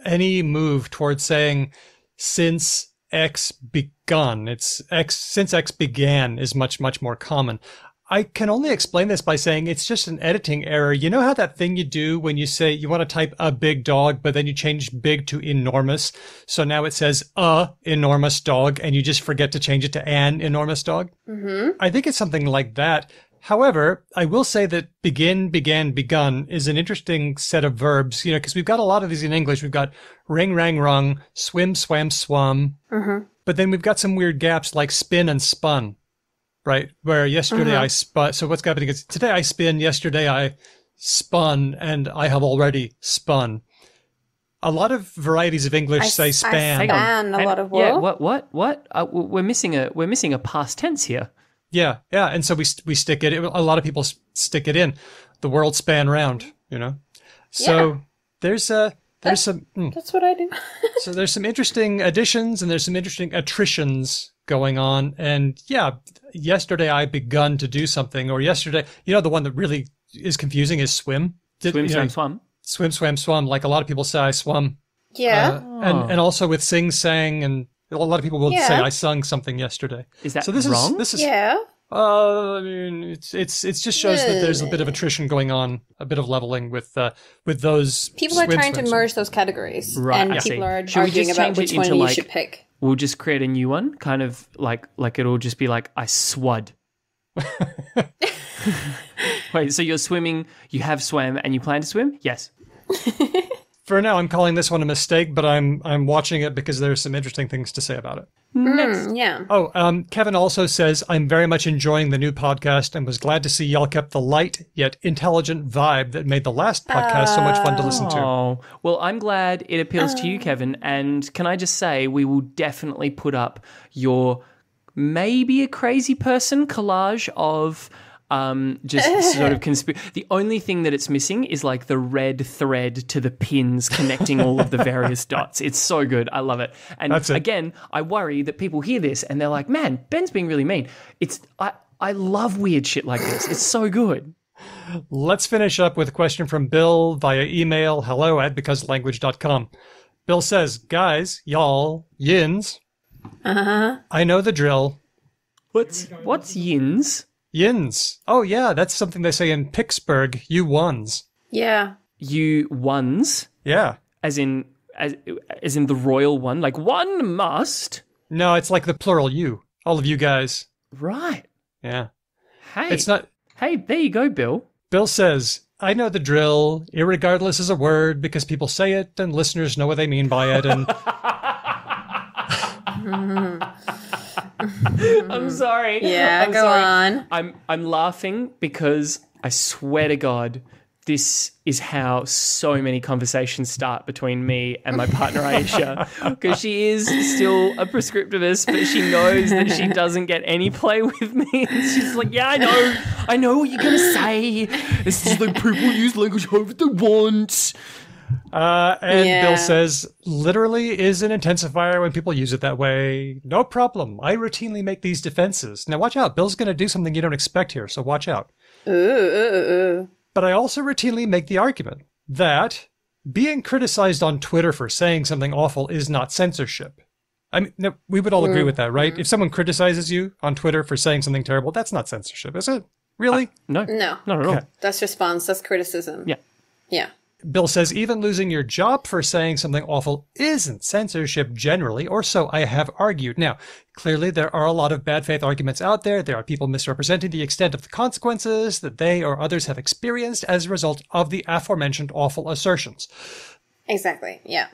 any move towards saying since X begun. It's since X began is much, much more common. I can only explain this by saying it's just an editing error. You know how that thing you do when you say you want to type a big dog, but then you change big to enormous. So now it says a enormous dog and you just forget to change it to an enormous dog. I think it's something like that. However, I will say that begin, began, begun is an interesting set of verbs, because we've got a lot of these in English. We've got ring, rang, rung, swim, swam, swum. But then we've got some weird gaps like spin and spun. Right, where yesterday I spun. So what's happening is today I spin, yesterday I spun, and I have already spun. A lot of varieties of English say span. I span a lot of words. Yeah, what? We're missing a past tense here. Yeah, and so we stick it. A lot of people stick it in. The world span round, So there's some. That's what I do. So there's some interesting additions and there's some interesting attritions going on. And yesterday I begun to do something, or yesterday, the one that really is confusing is swim. Swim. Swim, swam, swum. Like a lot of people say I swum. Yeah. And also with sing, sang, and a lot of people will say I sung something yesterday. Is that so this wrong? This is yeah. I mean, it's just shows that there's a bit of attrition going on, a bit of leveling with those. People are trying to merge those categories, right? And people are arguing about which one you should pick. We'll just create a new one, kind of like it'll just be like I swud. Wait, so you're swimming? You have swam, and you plan to swim? Yes. For now, I'm calling this one a mistake, but I'm watching it because there's some interesting things to say about it. Yeah. Oh, Kevin also says, I'm very much enjoying the new podcast and was glad to see y'all kept the light yet intelligent vibe that made the last podcast so much fun to listen to. Oh, well, I'm glad it appeals to you, Kevin. And can I just say, we will definitely put up your maybe a crazy person collage of just sort of the only thing that it's missing is like the red thread to the pins connecting all of the various dots. It's so good. I love it. And again, I worry that people hear this and they're like, man, Ben's being really mean. I love weird shit like this. It's so good. Let's finish up with a question from Bill via email, hello@becauselanguage.com. Bill says, guys, y'all, yins. I know the drill. What's yins? Yins. Oh, yeah, that's something they say in Pittsburgh. You ones. Yeah. You ones? Yeah. As in the royal one? Like one must? No, it's like the plural you. All of you guys. Right. Yeah. Hey. It's not... Hey, there you go, Bill. Bill says, I know the drill. Irregardless is a word because people say it and listeners know what they mean by it. And I'm sorry. Yeah, go on. I'm laughing because I swear to God, this is how so many conversations start between me and my partner Aisha, because she is still a prescriptivist, but she knows that she doesn't get any play with me. And she's like, yeah, I know what you're going to say. This is like people use language however they want. Bill says, literally is an intensifier when people use it that way. No problem. I routinely make these defenses. Now watch out. Bill's going to do something you don't expect here, so watch out. Ooh. But I also routinely make the argument that being criticized on Twitter for saying something awful is not censorship. I mean, no, we would all agree with that, right? If someone criticizes you on Twitter for saying something terrible, that's not censorship, is it? Really? No. Not at all. That's response. That's criticism. Yeah. Bill says, even losing your job for saying something awful isn't censorship generally, or so I have argued. Now, clearly there are a lot of bad faith arguments out there. There are people misrepresenting the extent of the consequences that they or others have experienced as a result of the aforementioned awful assertions. Exactly, yeah.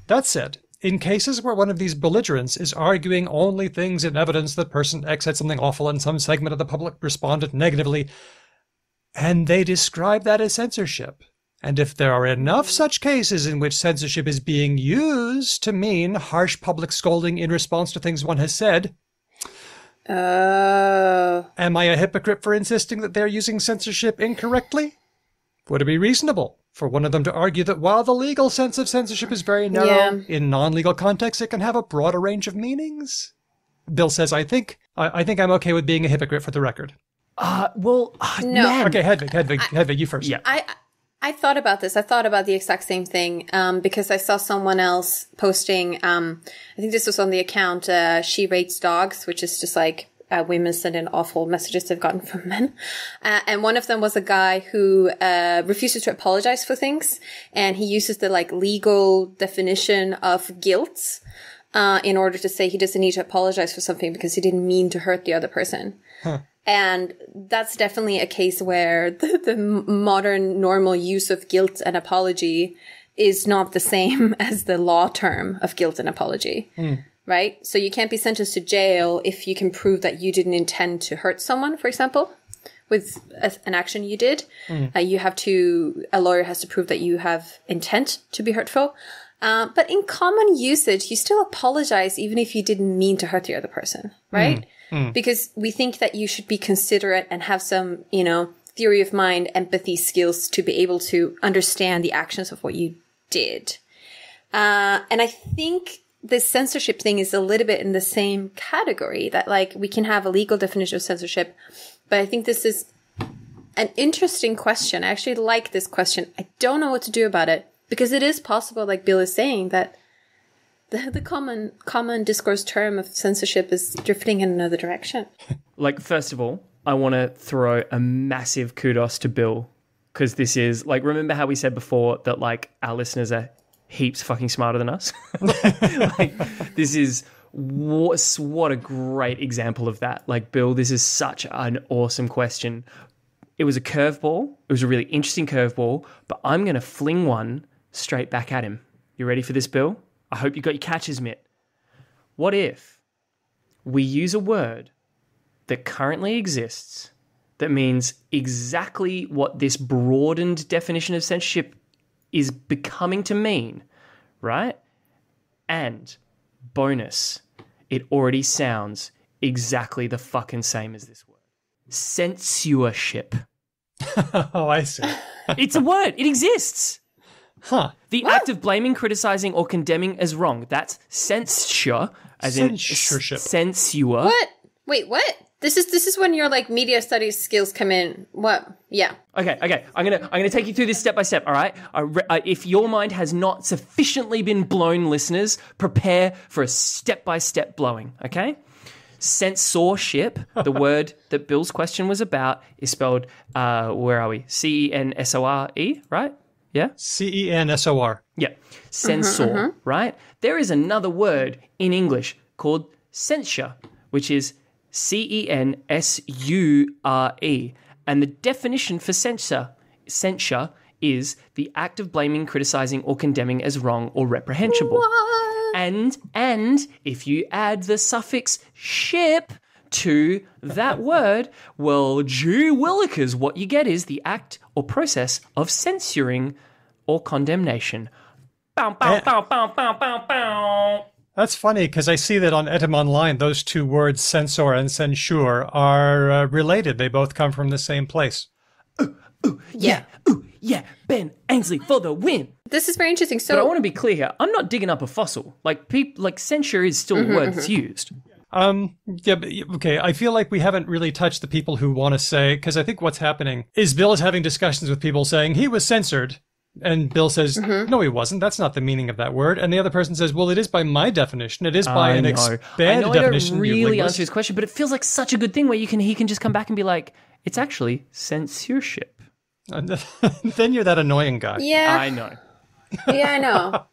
That said, in cases where one of these belligerents is arguing only things in evidence that person X said something awful and some segment of the public responded negatively, and they describe that as censorship, and if there are enough such cases in which censorship is being used to mean harsh public scolding in response to things one has said, am I a hypocrite for insisting that they're using censorship incorrectly? Would it be reasonable for one of them to argue that while the legal sense of censorship is very narrow, in non-legal contexts it can have a broader range of meanings? Bill says, I think I'm okay with being a hypocrite for the record. No. Man. Okay, Hedvig, you first. Yeah. I thought about this. I thought about the exact same thing because I saw someone else posting, I think this was on the account, She Rates Dogs, which is just like women send in awful messages they've gotten from men. And one of them was a guy who refuses to apologize for things. And he uses the like legal definition of guilt in order to say he doesn't need to apologize for something because he didn't mean to hurt the other person. Huh. And that's definitely a case where the modern normal use of guilt and apology is not the same as the law term of guilt and apology, right? So you can't be sentenced to jail if you can prove that you didn't intend to hurt someone, for example, with an action you did. A lawyer has to prove that you have intent to be hurtful. But in common usage, you still apologize even if you didn't mean to hurt the other person, right? Because we think that you should be considerate and have some, theory of mind, empathy skills to be able to understand the actions of what you did. And I think this censorship thing is a little bit in the same category that like we can have a legal definition of censorship, but I think this is an interesting question. I actually like this question. I don't know what to do about it because it is possible, like Bill is saying, that the common discourse term of censorship is drifting in another direction. Like, first of all, I want to throw a massive kudos to Bill, because this is, like, remember how we said before that, like, our listeners are heaps fucking smarter than us? Like, this is what a great example of that. Like, Bill, this is such an awesome question. It was a curveball. It was a really interesting curveball, but I'm going to fling one straight back at him. You ready for this, Bill? I hope you got your catcher's mitt. What if we use a word that currently exists that means exactly what this broadened definition of censorship is becoming to mean, right? And bonus, it already sounds exactly the fucking same as this word. Censorship. Oh, I see. It's a word. It exists. Huh. The act of blaming, criticizing, or condemning as wrong. That's censure, as Censorship. in censure. What? Wait, what? This is when your like media studies skills come in. What? Yeah. Okay. I'm gonna take you through this step by step. All right. If your mind has not sufficiently been blown, listeners, prepare for a step by step blowing. Okay. Censorship, the word that Bill's question was about, is spelled. Where are we? C-E-N-S-O-R-E. Right. Yeah. C-E-N-S-O-R. Yeah. Censor. Right. There is another word in English called censure, which is C-E-N-S-U-R-E. And the definition for censure is the act of blaming, criticizing, or condemning as wrong or reprehensible. What? And if you add the suffix ship to that word, well, gee willikers, what you get is the act or process of censoring or condemnation. Bow, bow, bow, bow, bow, bow, bow. That's funny because I see that on Etym Online, those two words, censor and censure, are related. They both come from the same place. Yeah, Ben Ainsley for the win. This is very interesting. So, but I want to be clear here. I'm not digging up a fossil. Like, censure is still a word that's used. Yeah, but, okay. I feel like we haven't really touched the people who want to say, because I think what's happening is Bill is having discussions with people saying he was censored. And Bill says, no, he wasn't. That's not the meaning of that word. And the other person says, well, it is by my definition. It is by an expanded definition. I don't really answer his question, but it feels like such a good thing where he can just come back and be like, it's actually censorship. And then you're that annoying guy. Yeah. I know. Yeah, I know.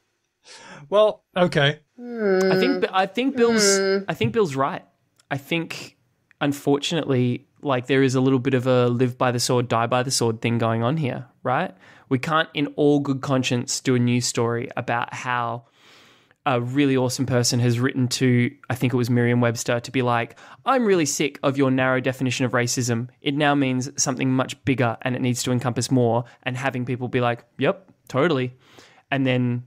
Well, okay. I think Bill's right. I think, unfortunately, like there is a little bit of a live by the sword, die by the sword thing going on here, right? We can't, in all good conscience, do a news story about how a really awesome person has written to, I think it was Merriam-Webster, to be like, I'm really sick of your narrow definition of racism. It now means something much bigger and it needs to encompass more, and having people be like, yep, totally. And then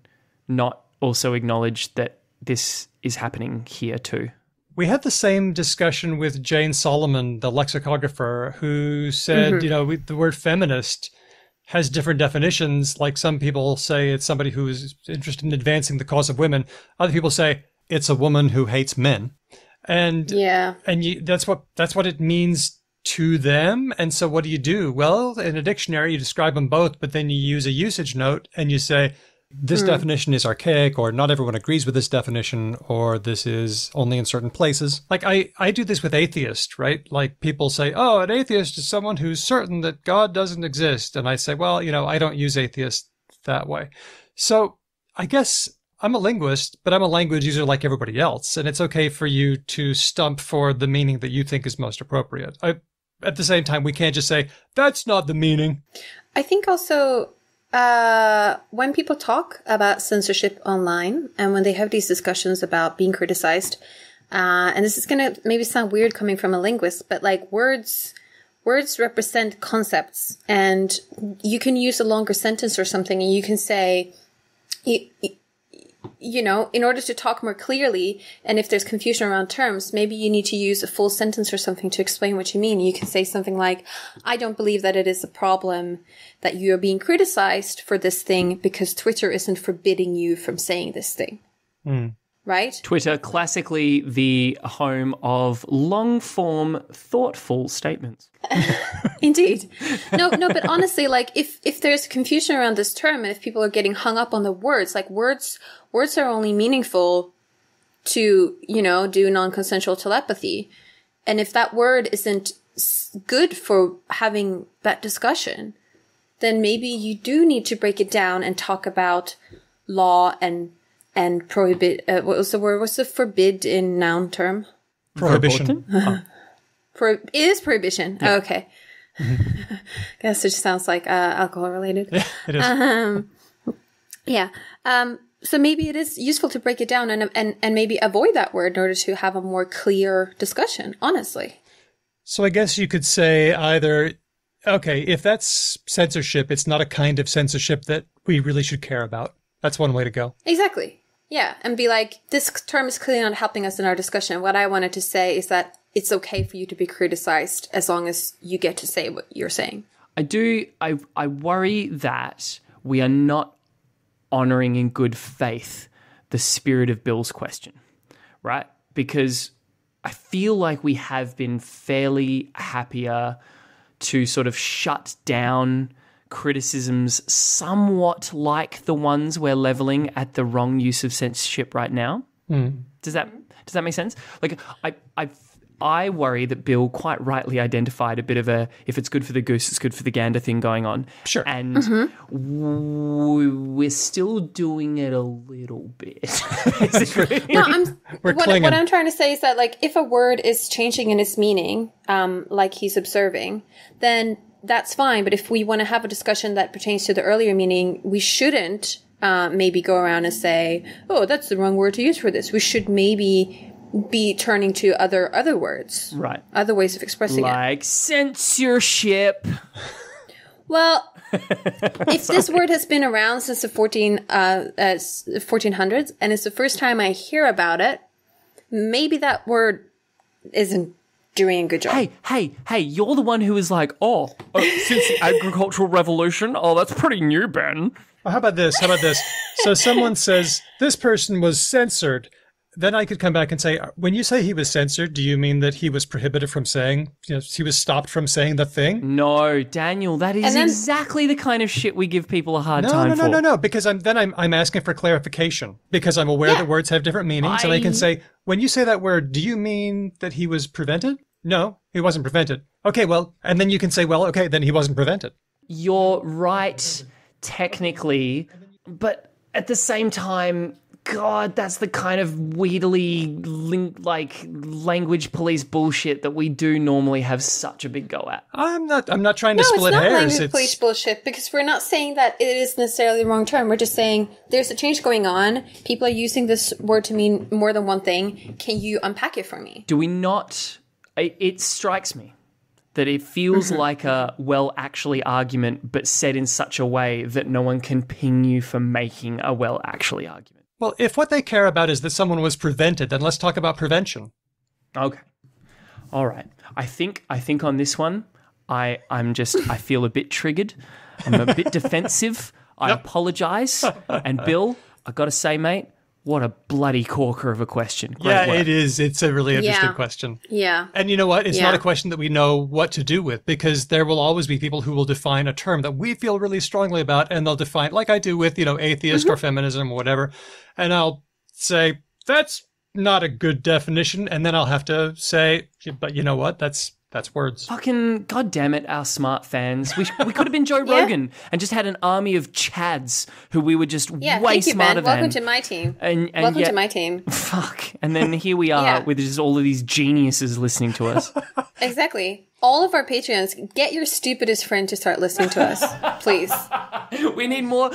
not also acknowledge that this is happening here too. We had the same discussion with Jane Solomon, the lexicographer, who said, the word feminist has different definitions. Like some people say it's somebody who is interested in advancing the cause of women. Other people say it's a woman who hates men. And that's what it means to them. And so what do? Well, in a dictionary, you describe them both, but then you use a usage note and you say, this definition is archaic, or not everyone agrees with this definition, or this is only in certain places. Like I do this with atheist, right? Like people say, oh, an atheist is someone who's certain that God doesn't exist. And I say, well, I don't use atheist that way. So I guess I'm a linguist, but I'm a language user like everybody else. And it's okay for you to stump for the meaning that you think is most appropriate. At the same time, we can't just say, that's not the meaning. I think also when people talk about censorship online and when they have these discussions about being criticized, and this is going to maybe sound weird coming from a linguist, but like words represent concepts, and you can use a longer sentence or something and you can say, in order to talk more clearly, and if there's confusion around terms, maybe you need to use a full sentence or something to explain what you mean. You can say something like, I don't believe that it is a problem that you are being criticized for this thing because Twitter isn't forbidding you from saying this thing. right? Twitter, classically the home of long-form, thoughtful statements. Indeed. No, but honestly, like if there's confusion around this term and if people are getting hung up on the words, like words are only meaningful to, do non-consensual telepathy. And if that word isn't good for having that discussion, then maybe you do need to break it down and talk about law and prohibit. What was the word? What's the forbid in noun term? Prohibition. It is prohibition. Yeah. Oh, okay. Mm-hmm. Guess it just sounds like alcohol related. Yeah, it is. Yeah. So maybe it is useful to break it down and maybe avoid that word in order to have a more clear discussion, honestly. So I guess you could say either, okay, if that's censorship, it's not a kind of censorship that we really should care about. That's one way to go. Exactly. Yeah. And be like, this term is clearly not helping us in our discussion. What I wanted to say is that it's okay for you to be criticized as long as you get to say what you're saying. I worry that we are not honoring in good faith the spirit of Bill's question, right? Because I feel like we have been fairly happier to sort of shut down criticisms somewhat like the ones we're leveling at the wrong use of censorship right now. Does that make sense? Like I worry that Bill quite rightly identified a bit of a if it's good for the goose, it's good for the gander thing going on. Sure. And we're still doing it a little bit. No, what I'm trying to say is that, like, if a word is changing in its meaning, like he's observing, then that's fine. But if we want to have a discussion that pertains to the earlier meaning, we shouldn't maybe go around and say, oh, that's the wrong word to use for this. We should maybe be turning to other words. Right. Other ways of expressing it. Like censorship. Well, if this word has been around since the 1400s and it's the first time I hear about it, maybe that word isn't doing a good job. Hey, you're the one who was like, since the agricultural revolution? Oh, that's pretty new, Ben. Well, how about this? So someone says, this person was censored. Then I could come back and say, when you say he was censored, do you mean that he was prohibited from saying, he was stopped from saying the thing? No, Daniel, that is exactly the kind of shit we give people a hard time for. No, because I'm asking for clarification because I'm aware that words have different meanings. And I can say, when you say that word, do you mean that he was prevented? No, he wasn't prevented. Okay, well, and then you can say, well, okay, then he wasn't prevented. You're right, technically, but at the same time, God, that's the kind of weedily language police bullshit that we do normally have such a big go at. I'm not trying to split hairs. No, it's not language police bullshit because we're not saying that it is necessarily the wrong term. We're just saying there's a change going on. People are using this word to mean more than one thing. Can you unpack it for me? Do we not? It strikes me that it feels like a well-actually argument, but said in such a way that no one can ping you for making a well-actually argument. Well, if what they care about is that someone was prevented, then let's talk about prevention. Okay. All right. I think on this one, I feel a bit triggered. I'm a bit defensive. I apologize. And Bill, I got to say, mate, what a bloody corker of a question. Great work. It is. It's a really interesting question. Yeah. And you know what? It's not a question that we know what to do with because there will always be people who will define a term that we feel really strongly about and they'll define, like I do with, atheist or feminism or whatever. And I'll say, that's not a good definition. And then I'll have to say, but you know what? That's words. Fucking goddamn it, our smart fans. We could have been Joe Rogan and just had an army of chads who we were just way smarter than. Welcome to my team. And welcome to my team. Fuck. And then here we are with just all of these geniuses listening to us. Exactly. All of our Patreons, get your stupidest friend to start listening to us, please. We need more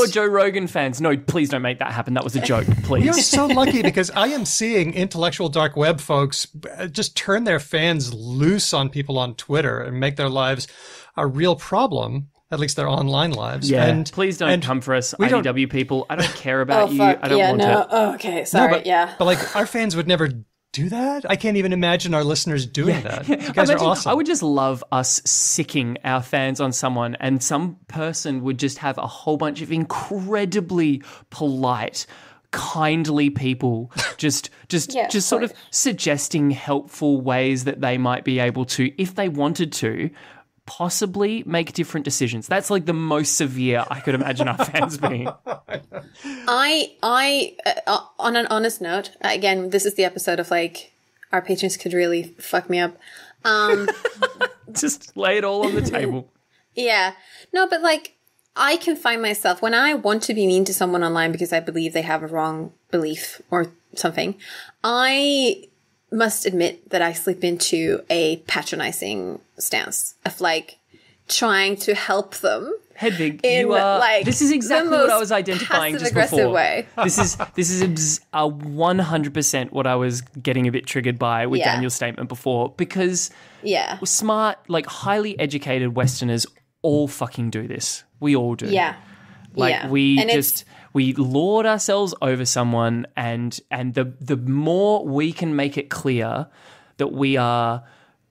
Joe Rogan fans. No, please don't make that happen. That was a joke, please. You're so lucky because I am seeing intellectual dark web folks just turn their fans loose on people on Twitter and make their lives a real problem. At least their online lives. Yeah, and please don't come for us, IDW people. I don't care about you. I don't want to. Oh, okay, sorry. But like our fans would never do that? I can't even imagine our listeners doing that. You guys are awesome. I would just love us sicking our fans on someone and some person would just have a whole bunch of incredibly polite, kindly people, just sort of suggesting helpful ways that they might be able to, if they wanted to, possibly make different decisions. That's like the most severe I could imagine our fans being. I on an honest note, again, this is the episode of like our patrons could really fuck me up. Just lay it all on the table. Yeah. No, but like I can find myself when I want to be mean to someone online because I believe they have a wrong belief or something, I must admit that I slip into a patronizing stance of like trying to help them. Hedvig, you are. Like, this is exactly what I was identifying just before. Way. This is 100% what I was getting a bit triggered by with Daniel's statement before, because smart, like highly educated Westerners all fucking do this. We all do. Yeah. Like we lord ourselves over someone, and the more we can make it clear that we are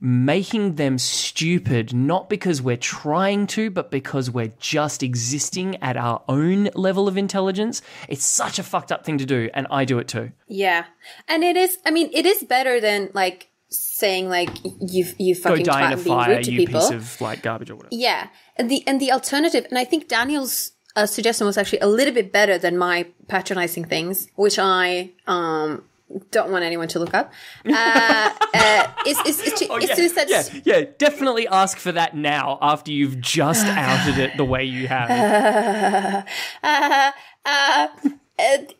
making them stupid, not because we're trying to, but because we're just existing at our own level of intelligence, it's such a fucked up thing to do, and I do it too. Yeah. And it is, I mean, it is better than like saying like you fucking go die in a fire, you people. Piece of like garbage or whatever. Yeah. And the alternative, and I think Daniel's suggestion was actually a little bit better than my patronizing things, which I don't want anyone to look up. Definitely ask for that now after you've just outed it the way you have.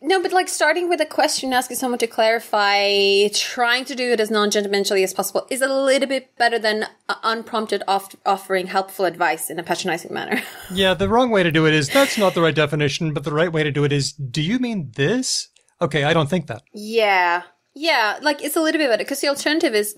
No, but like starting with a question, asking someone to clarify, trying to do it as non-judgmentally as possible is a little bit better than unprompted offering helpful advice in a patronizing manner. Yeah, the wrong way to do it is, that's not the right definition, but the right way to do it is, do you mean this? Okay, I don't think that. Yeah. Yeah, like it's a little bit better because the alternative is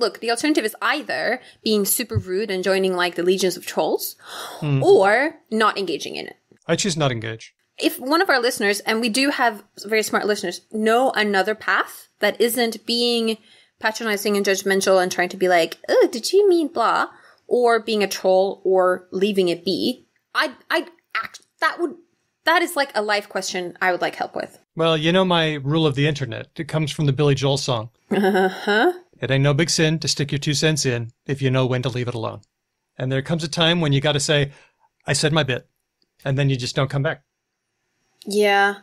either being super rude and joining like the legions of trolls or not engaging in it. I choose not engage. If one of our listeners, and we do have very smart listeners, know another path that isn't being patronizing and judgmental and trying to be like, oh, did you mean blah? Or being a troll or leaving it be, that is like a life question I would like help with. Well, you know my rule of the internet. It comes from the Billy Joel song. Uh-huh. It ain't no big sin to stick your 2 cents in if you know when to leave it alone. And there comes a time when you got to say, I said my bit. And then you just don't come back. Yeah.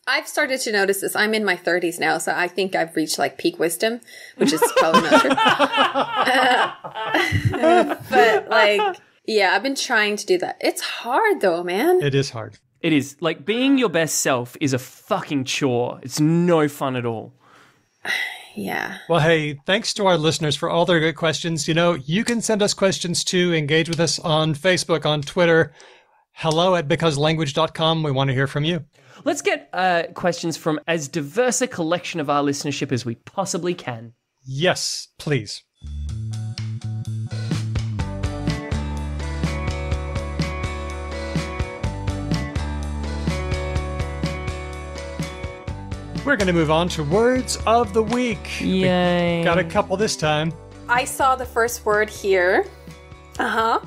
I've started to notice this. I'm in my 30s now, so I think I've reached like peak wisdom, which is probably not true. But like, yeah, I've been trying to do that. It's hard though, man. It is hard. It is. Like, being your best self is a fucking chore. It's no fun at all. Yeah. Well, hey, thanks to our listeners for all their good questions. You know, you can send us questions too. Engage with us on Facebook, on Twitter. hello@becauselanguage.com. We want to hear from you. Let's get questions from as diverse a collection of our listenership as we possibly can. Yes, please. We're going to move on to words of the week. Yay. We got a couple this time. I saw the first word here. Uh-huh.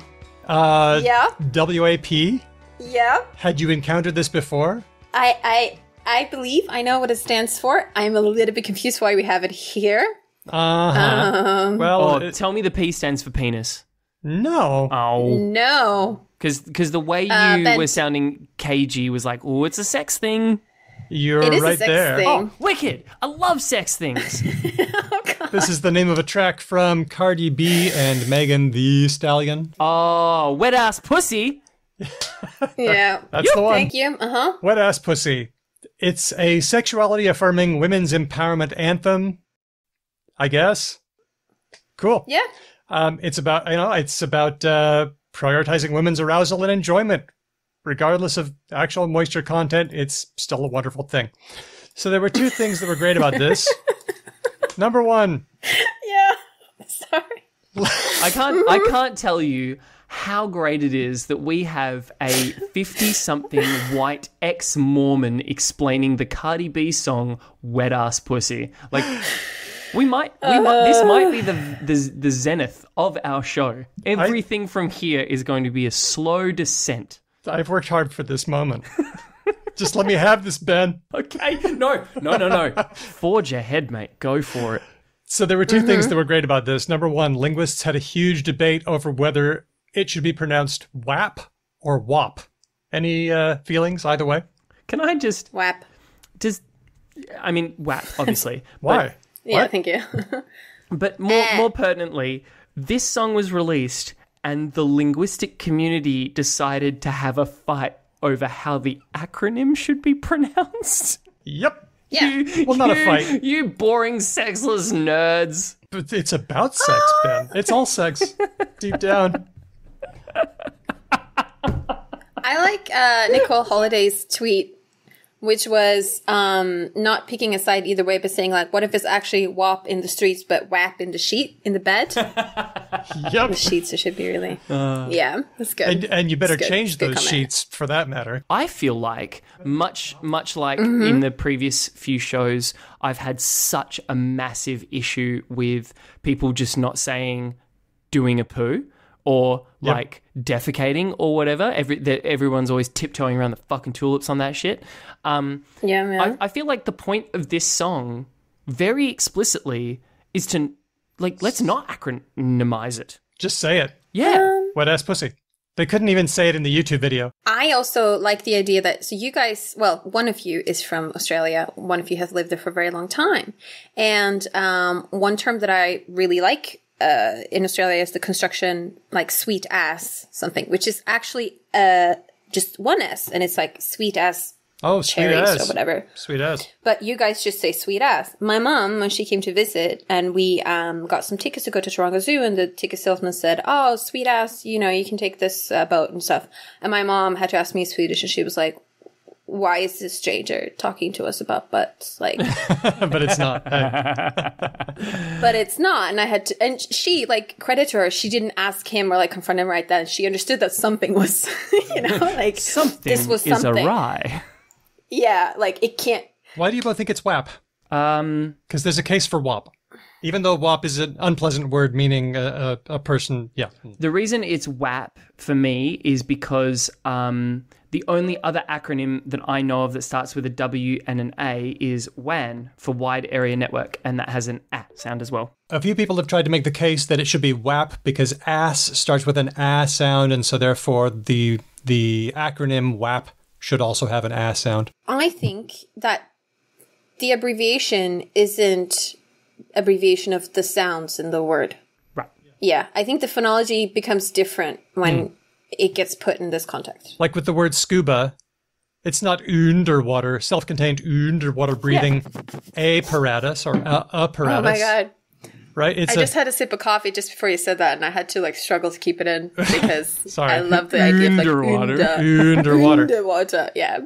Yeah. WAP. Yeah. Had you encountered this before? I believe I know what it stands for. I'm a little bit confused why we have it here. Uh-huh. Well, tell me the P stands for penis. No. Oh. No. Because the way you were sounding cagey was like, oh, it's a sex thing. You're it is right a sex there. Thing. Oh, wicked. I love sex things. Oh, God. This is the name of a track from Cardi B and Megan Thee Stallion. Oh, wet ass pussy. Yeah. That's the one. Thank you. Uh-huh. Wet ass pussy. It's a sexuality affirming women's empowerment anthem, I guess. Cool. Yeah. It's about prioritizing women's arousal and enjoyment. Regardless of actual moisture content, it's still a wonderful thing. So there were 2 things that were great about this. Number 1. Yeah. Sorry. I can't tell you how great it is that we have a 50-something white ex-Mormon explaining the Cardi B song "Wet Ass Pussy." Like, this might be the zenith of our show. Everything from here is going to be a slow descent. I've worked hard for this moment. Just let me have this, Ben. Okay. No. Forge ahead, mate. Go for it. So there were two things that were great about this. Number one, linguists had a huge debate over whether it should be pronounced WAP or WAP. Any feelings either way? Can I just... WAP. WAP, obviously. Why? Yeah, What? thank you. But more pertinently, this song was released and the linguistic community decided to have a fight over how the acronym should be pronounced. Yep. Yeah. Well, not a fight. You boring, sexless nerds. But it's about sex, Ben. It's all sex. Deep down. I like Nicole Holiday's tweet, which was not picking a side either way, but saying, like, what if it's actually WAP in the streets, but WAP in the bed? Yep. The sheets, it should be really. Yeah, that's good. And you better It's good. change It's a good those comment. sheets for that matter. I feel like, much like in the previous few shows, I've had such a massive issue with people just not saying doing a poo or like defecating or whatever. Everyone's always tiptoeing around the fucking tulips on that shit. Yeah. I feel like the point of this song, very explicitly, is to, like, let's not acronymize it. Just say it. Yeah. Wet ass pussy. They couldn't even say it in the YouTube video. I also like the idea that, so you guys, well, one of you is from Australia, one of you has lived there for a very long time. And one term that I really like in Australia is the construction, like sweet ass something, which is actually just one S, and it's like sweet ass Sweet cherries ass. or whatever. Sweet ass. But you guys just say sweet ass. My mom, when she came to visit, and we got some tickets to go to Toronto Zoo, and the ticket salesman said, "Oh, sweet ass, you can take this boat and stuff." And my mom had to ask me in Swedish, and she was like, "Why is this stranger talking to us about butts?" Like, But it's not. Hey. but it's not. And I had to, and she, like, credit to her, she didn't ask him or like confront him right then. She understood that something was, like Something this was is something. awry. Yeah, like it can't. Why do you both think it's WAP? Because there's a case for WAP. Even though WAP is an unpleasant word meaning a person, yeah. The reason it's WAP for me is because the only other acronym that I know of that starts with a W and an A is WAN, for Wide Area Network, and that has an A sound as well. A few people have tried to make the case that it should be WAP because ass starts with an A sound, and so therefore the acronym WAP should also have an A sound. I think that the abbreviation isn't abbreviation of the sounds in the word. Right. Yeah, I think the phonology becomes different when it gets put in this context. Like with the word scuba, it's not underwater, self-contained underwater breathing apparatus or apparatus. Oh my God. Right? I just had a sip of coffee just before you said that, and I had to like struggle to keep it in because Sorry. I love the idea of like Underwater. underwater. Yeah.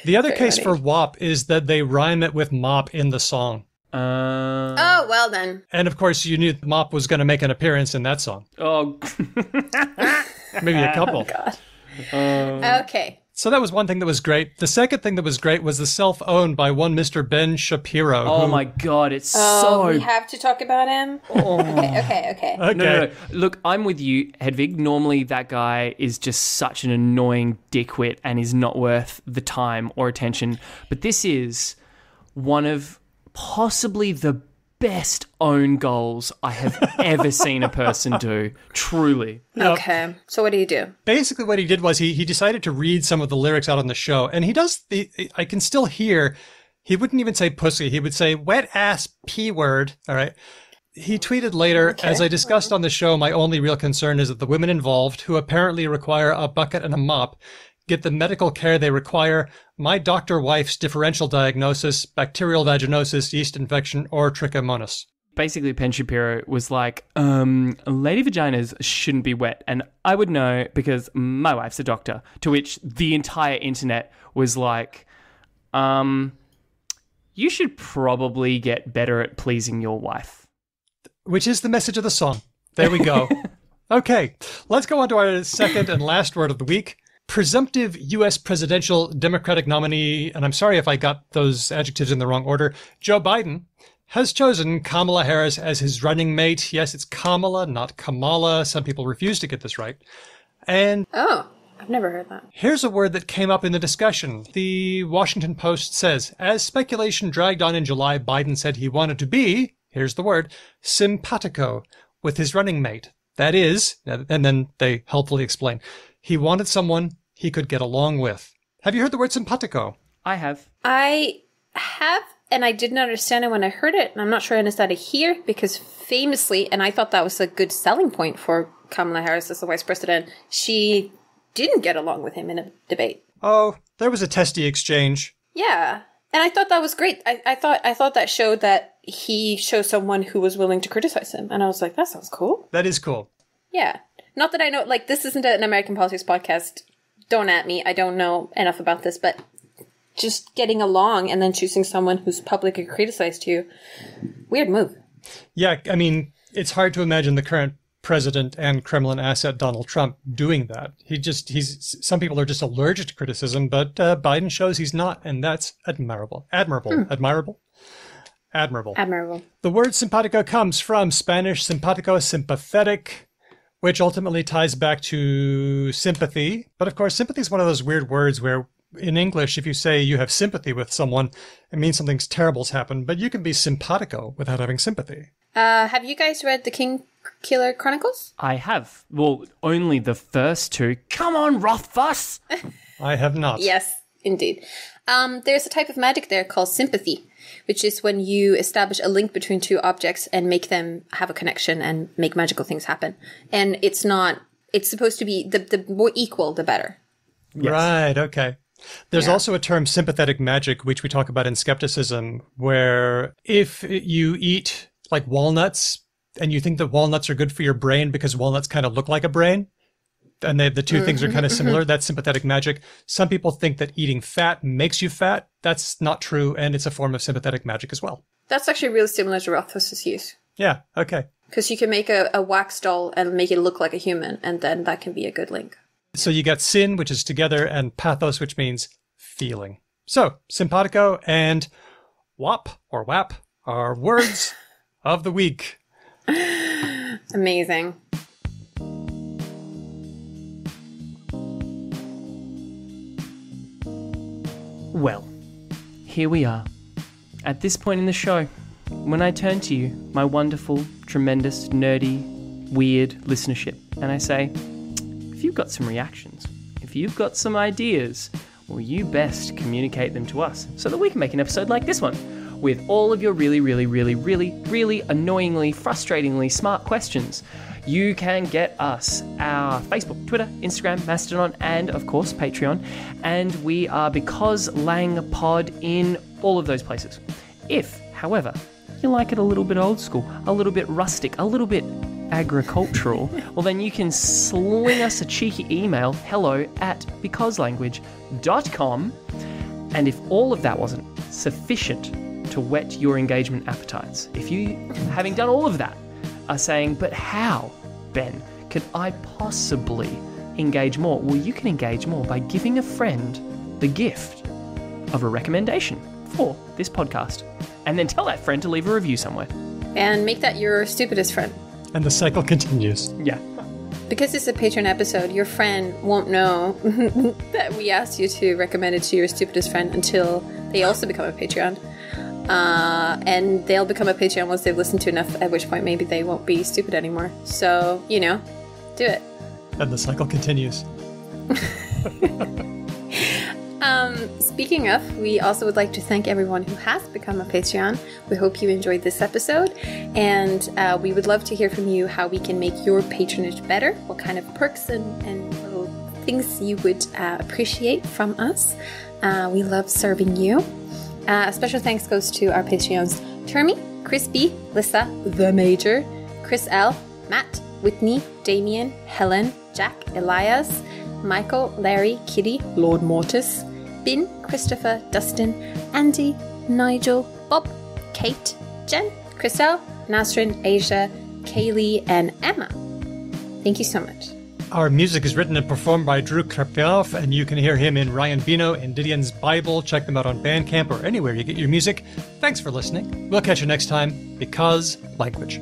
The other Very case funny. for WAP is that they rhyme it with mop in the song. Oh, well then. And of course, you knew mop was going to make an appearance in that song. Oh, Maybe a couple. Okay. So that was one thing that was great. The second thing that was great was the self-owned by one Mr. Ben Shapiro. oh my God, it's Oh, so... we have to talk about him? Okay. Okay. No. Look, I'm with you, Hedvig. Normally, that guy is just such an annoying dickwit and is not worth the time or attention. But this is one of possibly the best own goals I have ever seen a person do. Truly. Okay. So what do you do? Basically what he did was he decided to read some of the lyrics out on the show. And he does, I can still hear, he wouldn't even say pussy. He would say wet ass P word. All right. He tweeted later, as I discussed on the show, my only real concern is that the women involved, who apparently require a bucket and a mop, get the medical care they require. My doctor wife's differential diagnosis, bacterial vaginosis, yeast infection, or trichomonas. Basically, Ben Shapiro was like, lady vaginas shouldn't be wet. And I would know because my wife's a doctor. To which the entire internet was like, you should probably get better at pleasing your wife. Which is the message of the song. There we go. Okay, let's go on to our second and last word of the week. Presumptive U.S. presidential Democratic nominee, and I'm sorry if I got those adjectives in the wrong order, Joe Biden, has chosen Kamala Harris as his running mate. Yes, it's Kamala, not Kamala. Some people refuse to get this right. And Oh, I've never heard that. Here's a word that came up in the discussion. The Washington Post says, as speculation dragged on in July, Biden said he wanted to be, here's the word, simpatico with his running mate. That is, and then they helpfully explain, he wanted someone he could get along with. Have you heard the word simpatico? I have. I have, and I didn't understand it when I heard it, and I'm not sure I understand it here, because famously, and I thought that was a good selling point for Kamala Harris as the vice president, she didn't get along with him in a debate. Oh, there was a testy exchange. Yeah, and I thought that was great. I thought that showed that he chose someone who was willing to criticize him, and I was like, that sounds cool. That is cool. Yeah. Not that I know, like, this isn't an American politics podcast. Don't at me. I don't know enough about this, but just getting along and then choosing someone who's publicly criticized you, weird move. Yeah, I mean, it's hard to imagine the current president and Kremlin asset Donald Trump doing that. Some people are just allergic to criticism, but Biden shows he's not, and that's admirable. Admirable. The word simpatico comes from Spanish simpatico, sympathetic, which ultimately ties back to sympathy. But of course, sympathy is one of those weird words where in English, if you say you have sympathy with someone, it means something terrible's happened, but you can be simpatico without having sympathy. Have you guys read the Kingkiller Chronicles? I have. Well, only the first two. Come on, Rothfuss! I have not. Yes, indeed. There's a type of magic there called sympathy, which is when you establish a link between two objects and make them have a connection and make magical things happen. And it's supposed to be the more equal, the better. Yes. Right, okay. There's also a term sympathetic magic, which we talk about in skepticism, where if you eat like walnuts and you think that walnuts are good for your brain because walnuts kind of look like a brain, and the two things are kind of similar, that's sympathetic magic. Some people think that eating fat makes you fat. That's not true, and it's a form of sympathetic magic as well. That's actually really similar to Rothfuss's use. Yeah, okay. Because you can make a wax doll and make it look like a human, and then that can be a good link. So you got sin, which is together, and pathos, which means feeling. So, simpatico and wap or wap are words of the week. Amazing. Well, here we are. At this point in the show, when I turn to you, my wonderful, tremendous, nerdy, weird listenership, and I say, if you've got some reactions, if you've got some ideas, well, you best communicate them to us so that we can make an episode like this one with all of your really, really, really, really, really annoyingly, frustratingly smart questions. You can get us our Facebook, Twitter, Instagram, Mastodon, and of course Patreon. And we are Because Lang Pod in all of those places. If, however, you like it a little bit old school, a little bit rustic, a little bit agricultural, well then you can sling us a cheeky email, hello@becauselanguage.com. And if all of that wasn't sufficient to whet your engagement appetites, if you, having done all of that, are saying, but how, Ben, could I possibly engage more? Well, you can engage more by giving a friend the gift of a recommendation for this podcast. And then tell that friend to leave a review somewhere. And make that your stupidest friend. And the cycle continues. Yeah. Because it's a Patreon episode, your friend won't know that we asked you to recommend it to your stupidest friend until they also become a Patreon. And they'll become a Patreon once they've listened to enough, at which point maybe they won't be stupid anymore. So, do it. And the cycle continues. Speaking of, we also would like to thank everyone who has become a Patreon. We hope you enjoyed this episode, and we would love to hear from you how we can make your patronage better, what kind of perks and little things you would appreciate from us. We love serving you. A special thanks goes to our Patreons Termy, Chris B, Lissa, The Major, Chris L, Matt, Whitney, Damien, Helen, Jack, Elias, Michael, Larry, Kitty, Lord Mortis, Bin, Christopher, Dustin, Andy, Nigel, Bob, Kate, Jen, Chriselle, Nasrin, Asia, Kaylee, and Emma. Thank you so much. Our music is written and performed by Drew Krepkov, and you can hear him in Ryan Bino and Didion's Bible. Check them out on Bandcamp or anywhere you get your music. Thanks for listening. We'll catch you next time. Because Language.